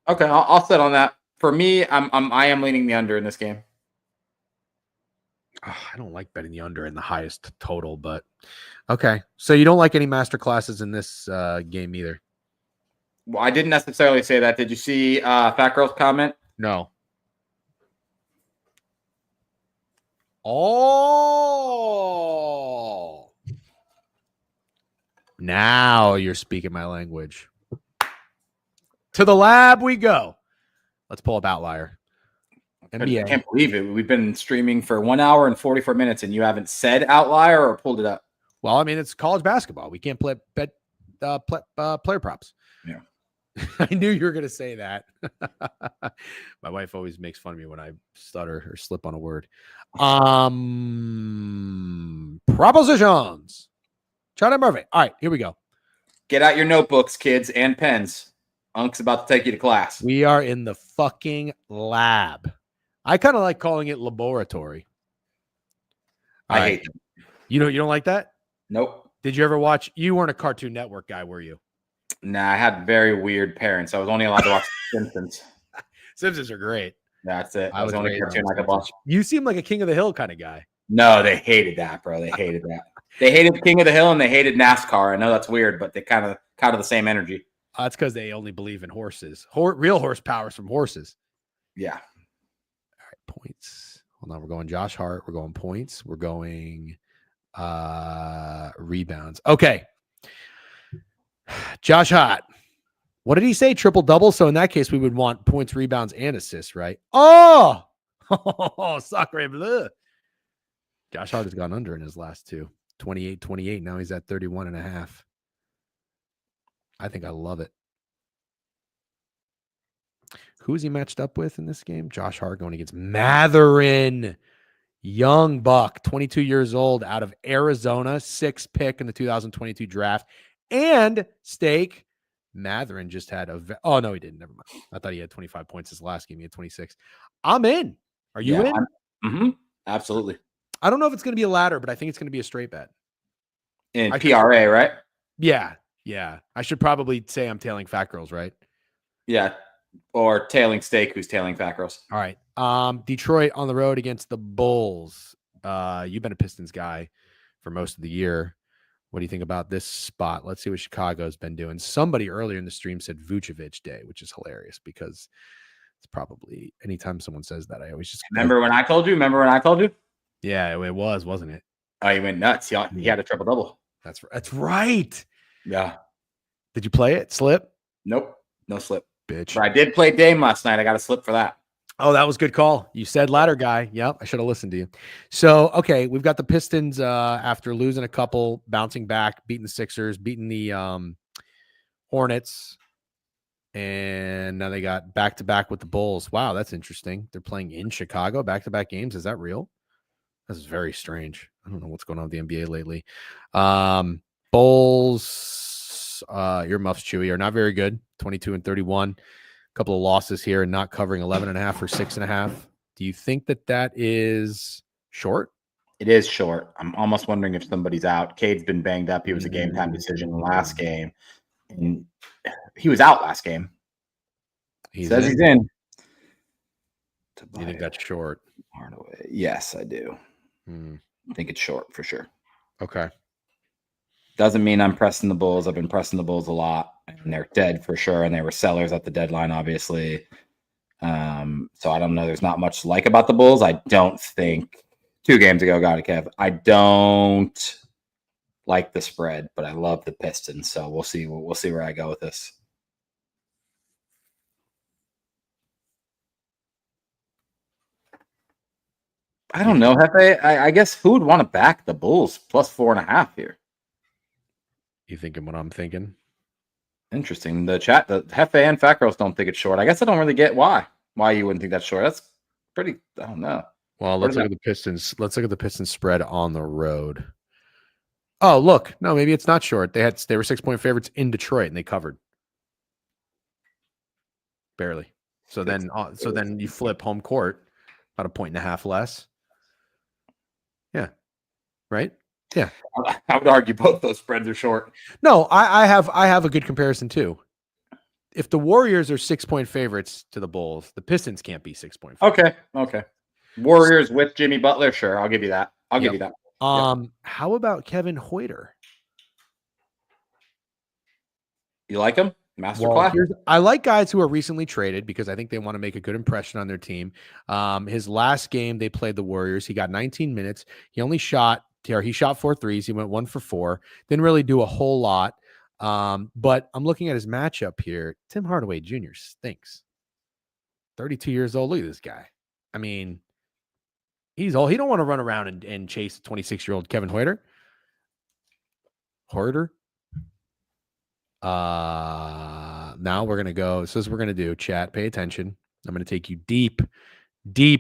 Okay, I'll sit on that. For me, I am leaning the under in this game. Oh, I don't like betting the under in the highest total, but okay. So you don't like any master classes in this game either? Well, I didn't necessarily say that. Did you see Fat Girl's comment? No. Oh. Now you're speaking my language. To the lab we go. Let's pull up Outlier. I NBA. can't believe it. We've been streaming for 1 hour and 44 minutes, and you haven't said outlier or pulled it up. Well, I mean, it's college basketball. We can't bet player props. Yeah. I knew you were going to say that. My wife always makes fun of me when I stutter or slip on a word. Propositions. Charlie Murphy. All right, here we go. Get out your notebooks, kids, and pens. Unc's about to take you to class. We are in the fucking lab. I kind of like calling it laboratory. I hate it. You don't like that? Nope. Did you ever watch? You weren't a Cartoon Network guy, were you? Nah, I had very weird parents. I was only allowed to watch Simpsons. Simpsons are great. That's it. I was the only raised cartoon on I could watch. You seem like a King of the Hill kind of guy. No, they hated that, bro. They hated that. They hated King of the Hill and they hated NASCAR. I know that's weird, but they kind of the same energy. That's because they only believe in horses. Real horsepower is from horses. Yeah. All right, points. Hold on, we're going Josh Hart. We're going points. We're going rebounds. Okay. Josh Hart. What did he say? Triple double. So in that case, we would want points, rebounds, and assists, right? Oh, sacre bleu. Josh Hart has gone under in his last two. 28-28. Now he's at 31.5. I think I love it. Who is he matched up with in this game? Josh Hart going against Matherin. Young buck, 22 years old, out of Arizona, 6th pick in the 2022 draft. And Steak, Matherin just had oh, no, he didn't. Never mind. I thought he had 25 points his last game. He had 26. I'm in. Are you in? Absolutely. I don't know if it's going to be a ladder, but I think it's going to be a straight bet. In PRA, right? Yeah. I should probably say I'm tailing Fat Girls, right? Yeah. Or tailing Steak, who's tailing Fat Girls. All right. Detroit on the road against the Bulls. You've been a Pistons guy for most of the year. What do you think about this spot? Let's see what Chicago's been doing. Somebody earlier in the stream said Vucevic Day, which is hilarious because it's probably anytime someone says that, I always just remember when I told you? Yeah, it was, wasn't it? Oh, he went nuts. He had a triple double. That's right. Yeah. Did you play it? Slip? Nope. No slip. Bitch. But I did play Dame last night. I got a slip for that. Oh, that was a good call. You said ladder guy. Yep, I should have listened to you. So, okay, we've got the Pistons after losing a couple, bouncing back, beating the Sixers, beating the Hornets, and now they got back-to-back with the Bulls. Wow, that's interesting. They're playing in Chicago, back-to-back games. Is that real? This is very strange. I don't know what's going on with the NBA lately. Bulls, earmuffs, Chewy, are not very good, 22-31. Couple of losses here and not covering 11.5 or 6.5. Do you think that is short? It is short. I'm almost wondering if somebody's out. Cade's been banged up. He was a game time decision last game. And he was out last game. He says he's in. You think that's short? Hardaway. Yes, I do. I think it's short for sure. Okay. Doesn't mean I'm pressing the Bulls. I've been pressing the Bulls a lot, and they're dead for sure. And they were sellers at the deadline, obviously. So I don't know. There's not much to like about the Bulls. I don't think 2 games ago, got it, Kev. I don't like the spread, but I love the Pistons. So we'll see. We'll see where I go with this. I don't know, Hefe. I guess who would want to back the Bulls plus 4.5 here? You thinking what I'm thinking? Interesting. The chat, the Hefe and Fat Girls don't think it's short. I guess I don't really get why you wouldn't think that's short. That's pretty. I don't know. Well, let's look at the Pistons. Let's look at the Pistons spread on the road. Oh, look. No, maybe it's not short. They were 6-point favorites in Detroit and they covered. Barely. So then you flip home court, about 1.5 less. Yeah. Right? Yeah. I would argue both those spreads are short. No, I have a good comparison too. If the Warriors are 6-point favorites to the Bulls, the Pistons can't be 6-point favorites. Okay. Warriors with Jimmy Butler, sure. I'll give you that. Give you that. How about Kevin Huerter? You like him? Masterclass? I like guys who are recently traded because I think they want to make a good impression on their team. His last game, they played the Warriors. He got 19 minutes. He shot 4 threes. He went 1 for 4. Didn't really do a whole lot. But I'm looking at his matchup here. Tim Hardaway Jr. stinks. 32 years old. Look at this guy. I mean, he's old. He don't want to run around and chase 26-year-old Kevin Hoyter. Now we're gonna go. This is what we're gonna do. Chat, pay attention. I'm gonna take you deep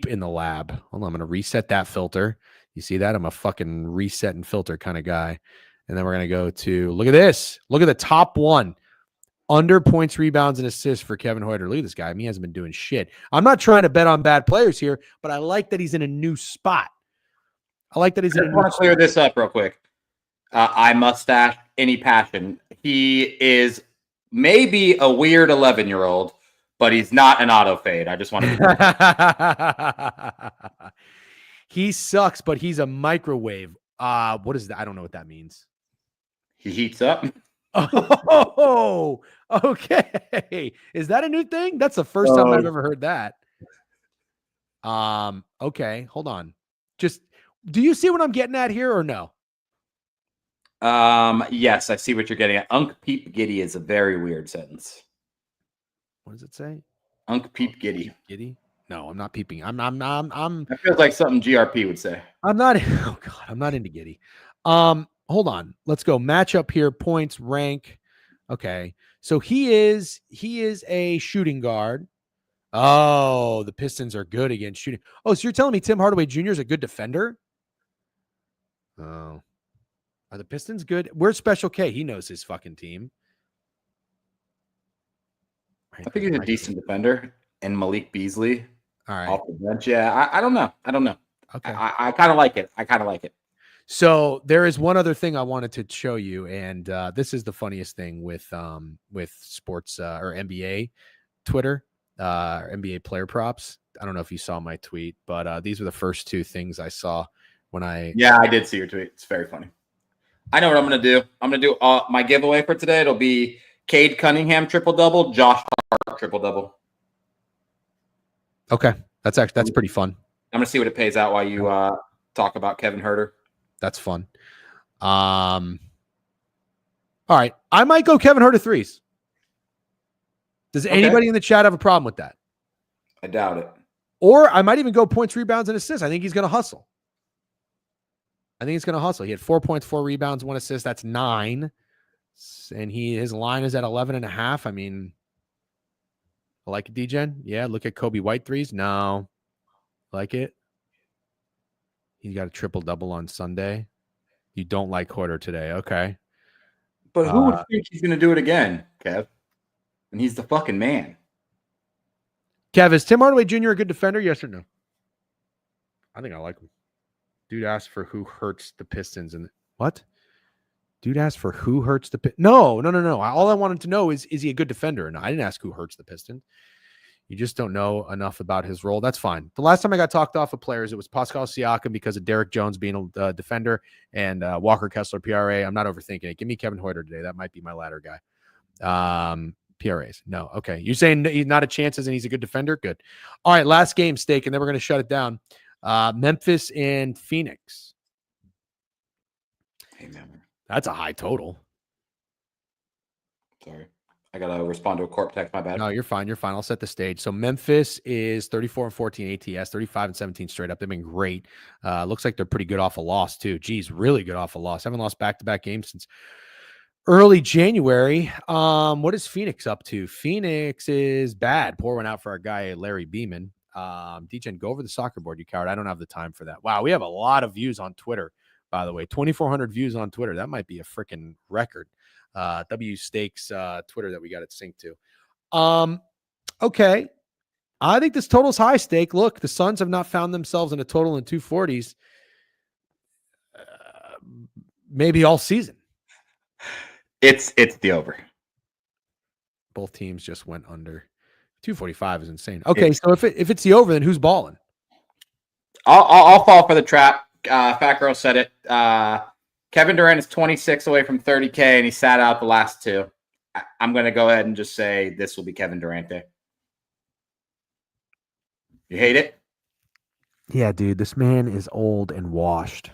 in the lab. Hold on, I'm gonna reset that filter. You see that? I'm a fucking reset and filter kind of guy. And then we're gonna go to look at this. Look at the top one. Under points, rebounds, and assists for Kevin Hoyter. Look at this guy. I mean, he hasn't been doing shit. I'm not trying to bet on bad players here, but I like that he's in a new spot. I like that he's in a new want to clear this up real quick. I mustache any passion. He is maybe a weird 11-year-old, but he's not an auto fade. I just want to. He sucks, but he's a microwave. What is that? I don't know what that means. He heats up. Oh, okay. Is that a new thing? That's the first time I've ever heard that. Okay, hold on. Just do you see what I'm getting at here or no? Yes, I see what you're getting at. Unk Peep Giddy is a very weird sentence. What does it say? Unk Peep Giddy. Giddy? No, I'm not peeping. I'm That feels like something GRP would say. I'm not oh god, I'm not into Giddy. Hold on. Let's go. Matchup here, points, rank. Okay. So he is a shooting guard. Oh, the Pistons are good against shooting. Oh, so you're telling me Tim Hardaway Jr. is a good defender? Oh. Are the Pistons good? Where's Special K? He knows his fucking team. I think he's a decent defender. And Malik Beasley. All right. Off the bench. Yeah, I don't know. Okay. I kind of like it. So there is one other thing I wanted to show you, and this is the funniest thing with sports or NBA Twitter, NBA player props. I don't know if you saw my tweet, but these were the first two things I saw when I. Yeah, I did see your tweet. It's very funny. I know what I'm going to do. I'm going to do my giveaway for today. It'll be Cade Cunningham triple-double, Josh Hart triple-double. Okay. That's pretty fun. I'm going to see what it pays out while you talk about Kevin Huerter. That's fun. All right. I might go Kevin Huerter threes. Does anybody in the chat have a problem with that? I doubt it. Or I might even go points, rebounds, and assists. I think he's going to hustle. He had 4 points, 4 rebounds, 1 assist. That's 9. And his line is at 11.5. I mean, I like it, DGen. Yeah, look at Kobe White threes. No. Like it. He got a triple-double on Sunday. You don't like Hoyter today. Okay. But who would think he's going to do it again, Kev? And he's the fucking man. Kev, is Tim Hardaway Jr. a good defender? Yes or no? I think I like him. Dude asked for who hurts the Pistons. What? Dude asked for who hurts the Pistons. No. All I wanted to know is he a good defender or not? I didn't ask who hurts the Pistons. You just don't know enough about his role. That's fine. The last time I got talked off of players, it was Pascal Siakam because of Derek Jones being a defender and Walker Kessler, PRA. I'm not overthinking it. Give me Kevin Hoyter today. That might be my ladder guy. PRAs. No. Okay. You're saying he's not a chances and he's a good defender? Good. All right. Last game, Steak, and then we're going to shut it down. Memphis and Phoenix. Hey, man. That's a high total. Sorry. I got to respond to a corp text. My bad. No, you're fine. I'll set the stage. So Memphis is 34-14 ATS, 35-17 straight up. They've been great. Looks like they're pretty good off a loss too. Geez, really good off a loss. Haven't lost back-to-back games since early January. What is Phoenix up to? Phoenix is bad. Pour one out for our guy, Larry Beeman. DGen, go over the soccer board, you coward. I don't have the time for that. Wow, we have a lot of views on Twitter, by the way. 2,400 views on Twitter. That might be a freaking record. W Stakes Twitter that we got it synced to. Okay. I think this total's high, Stake. Look, the Suns have not found themselves in a total in 240s maybe all season. It's the over. Both teams just went under. 245 is insane. Okay, so if it's the over, then who's balling? I'll fall for the trap. Fat Girl said it. Kevin Durant is 26 away from 30K, and he sat out the last two. I'm going to go ahead and just say this will be Kevin Durant Day. You hate it? Yeah, dude. This man is old and washed.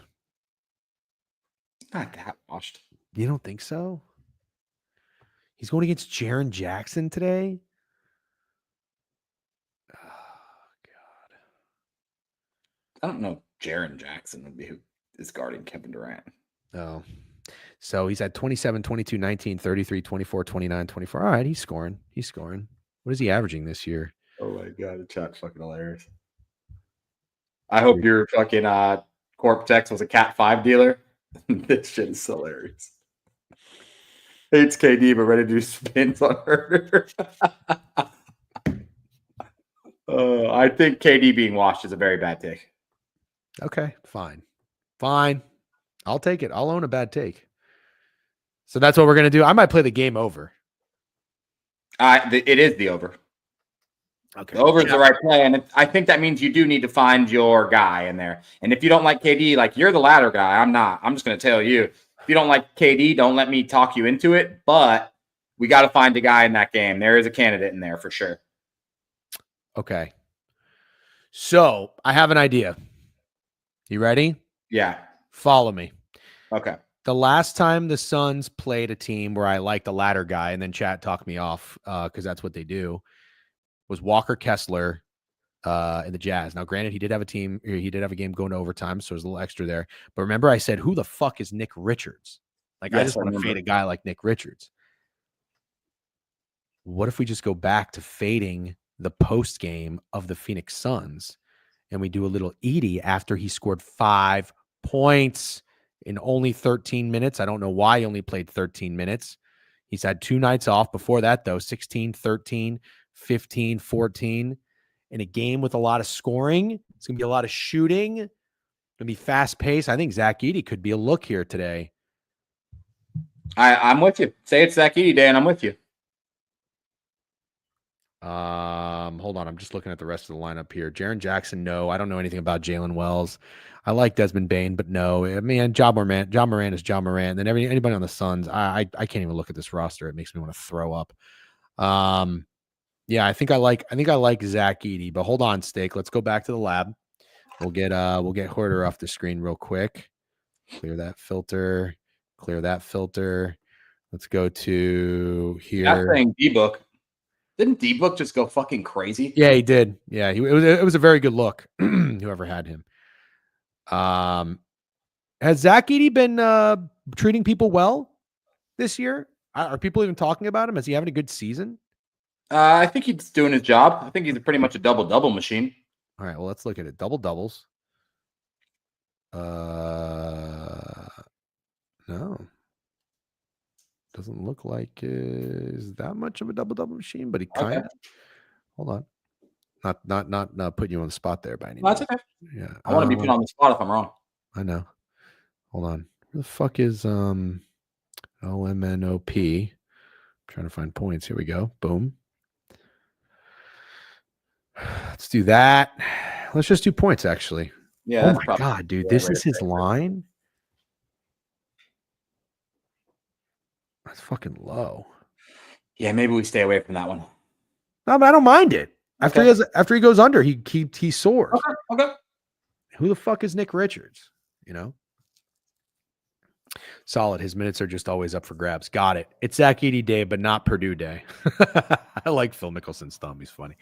Not that washed. You don't think so? He's going against Jaren Jackson today? Oh, God. I don't know. Jaren Jackson would be who is guarding Kevin Durant. Oh, so he's at 27, 22, 19, 33, 24, 29, 24. All right, he's scoring. He's scoring. What is he averaging this year? Oh my god, the chat's fucking hilarious. I hope your fucking Corptex was a Cat 5 dealer. This shit is hilarious. Hates KD, but ready to do spins on her. I think KD being washed is a very bad take. Okay, fine. Fine. I'll take it. I'll own a bad take. So that's what we're going to do. I might play the game over. It is the over. Okay. The over is the right play, and I think that means you do need to find your guy in there. And if you don't like KD, like you're the ladder guy, I'm not. I'm just going to tell you, if you don't like KD, don't let me talk you into it. But we got to find a guy in that game. There is a candidate in there for sure. Okay. So I have an idea. You ready? Yeah. Follow me. Okay. The last time the Suns played a team where I liked the ladder guy and then chat talked me off because that's what they do was Walker Kessler in the Jazz. Now, granted, he did have a game going to overtime, so there's a little extra there. But remember, I said, who the fuck is Nick Richards? Like, yes, I just want to fade a guy like Nick Richards. What if we just go back to fading the post game of the Phoenix Suns and we do a little Edie after he scored 5 points in only 13 minutes? I don't know why he only played 13 minutes. He's had 2 nights off before that, though, 16, 13, 15, 14. In a game with a lot of scoring. It's going to be a lot of shooting. It's going to be fast-paced. I think Zach Edey could be a look here today. I'm with you. Say it's Zach Edey, Dan. I'm with you. Hold on. I'm just looking at the rest of the lineup here. Jaren Jackson, no. I don't know anything about Jalen Wells. I like Desmond Bane, but no. I mean, John Moran is John Moran. Then anybody on the Suns, I can't even look at this roster. It makes me want to throw up. Yeah, I think I like Zach Edey, but hold on, Steak. Let's go back to the lab. We'll get Hoarder off the screen real quick. Clear that filter. Let's go to here. Not saying D-Book. Didn't D-Book just go fucking crazy? Yeah, he did. Yeah, it was a very good look. Whoever had him. Has Zach Edey been treating people well this year? Are people even talking about him? Is he having a good season? I think he's doing his job. I think he's pretty much a double-double machine. All right, well, let's look at it. Double-doubles. No. Doesn't look like is that much of a double-double machine, but he kind of. Hold on. Not putting you on the spot there by any means. That's okay. Yeah. I want to be put on the spot if I'm wrong. I know. Hold on. Where the fuck is OMNOP? I'm trying to find points. Here we go. Boom. Let's do that. Let's just do points, actually. Yeah. Oh my God, dude. This is his line? That's fucking low. Yeah, maybe we stay away from that one. No, but I don't mind it. After he goes under, he soars. Okay. Who the fuck is Nick Richards? You know? Solid. His minutes are just always up for grabs. Got it. It's Zach Edey day, but not Purdue day. I like Phil Mickelson's thumb. He's funny.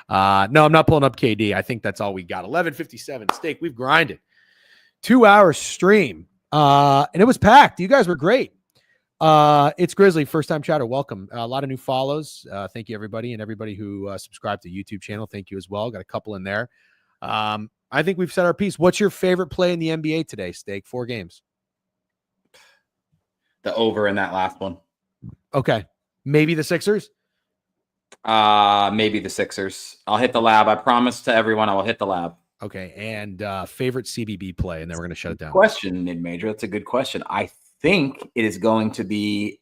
No, I'm not pulling up KD. I think that's all we got. 11:57 Steak. We've grinded. 2-hour stream. And it was packed. You guys were great. It's Grizzly, first time chatter. Welcome. A lot of new follows. Thank you, everybody, and everybody who subscribed to the YouTube channel. Thank you as well. Got a couple in there. I think we've said our piece. What's your favorite play in the NBA today, Steak? 4 games. The over in that last one. Okay. Maybe the Sixers? Maybe the Sixers. I'll hit the lab. I promise to everyone I will hit the lab. Okay. And favorite CBB play, and then we're going to shut it down. Question, mid-major. That's a good question. I think it is going to be.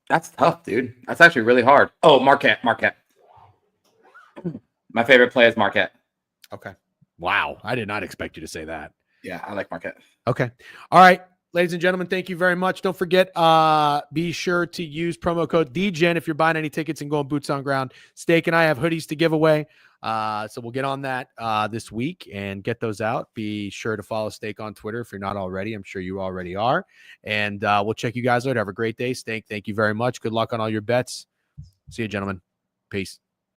That's tough, dude. That's actually really hard. Oh, Marquette. My favorite play is Marquette. Okay. Wow. I did not expect you to say that. Yeah, I like Marquette. Okay. All right. Ladies and gentlemen, thank you very much. Don't forget, be sure to use promo code DGen if you're buying any tickets and going boots on ground. Steak and I have hoodies to give away. So we'll get on that this week and get those out. Be sure to follow Steak on Twitter if you're not already. I'm sure you already are. And we'll check you guys out. Have a great day. Steak, thank you very much. Good luck on all your bets. See you, gentlemen. Peace.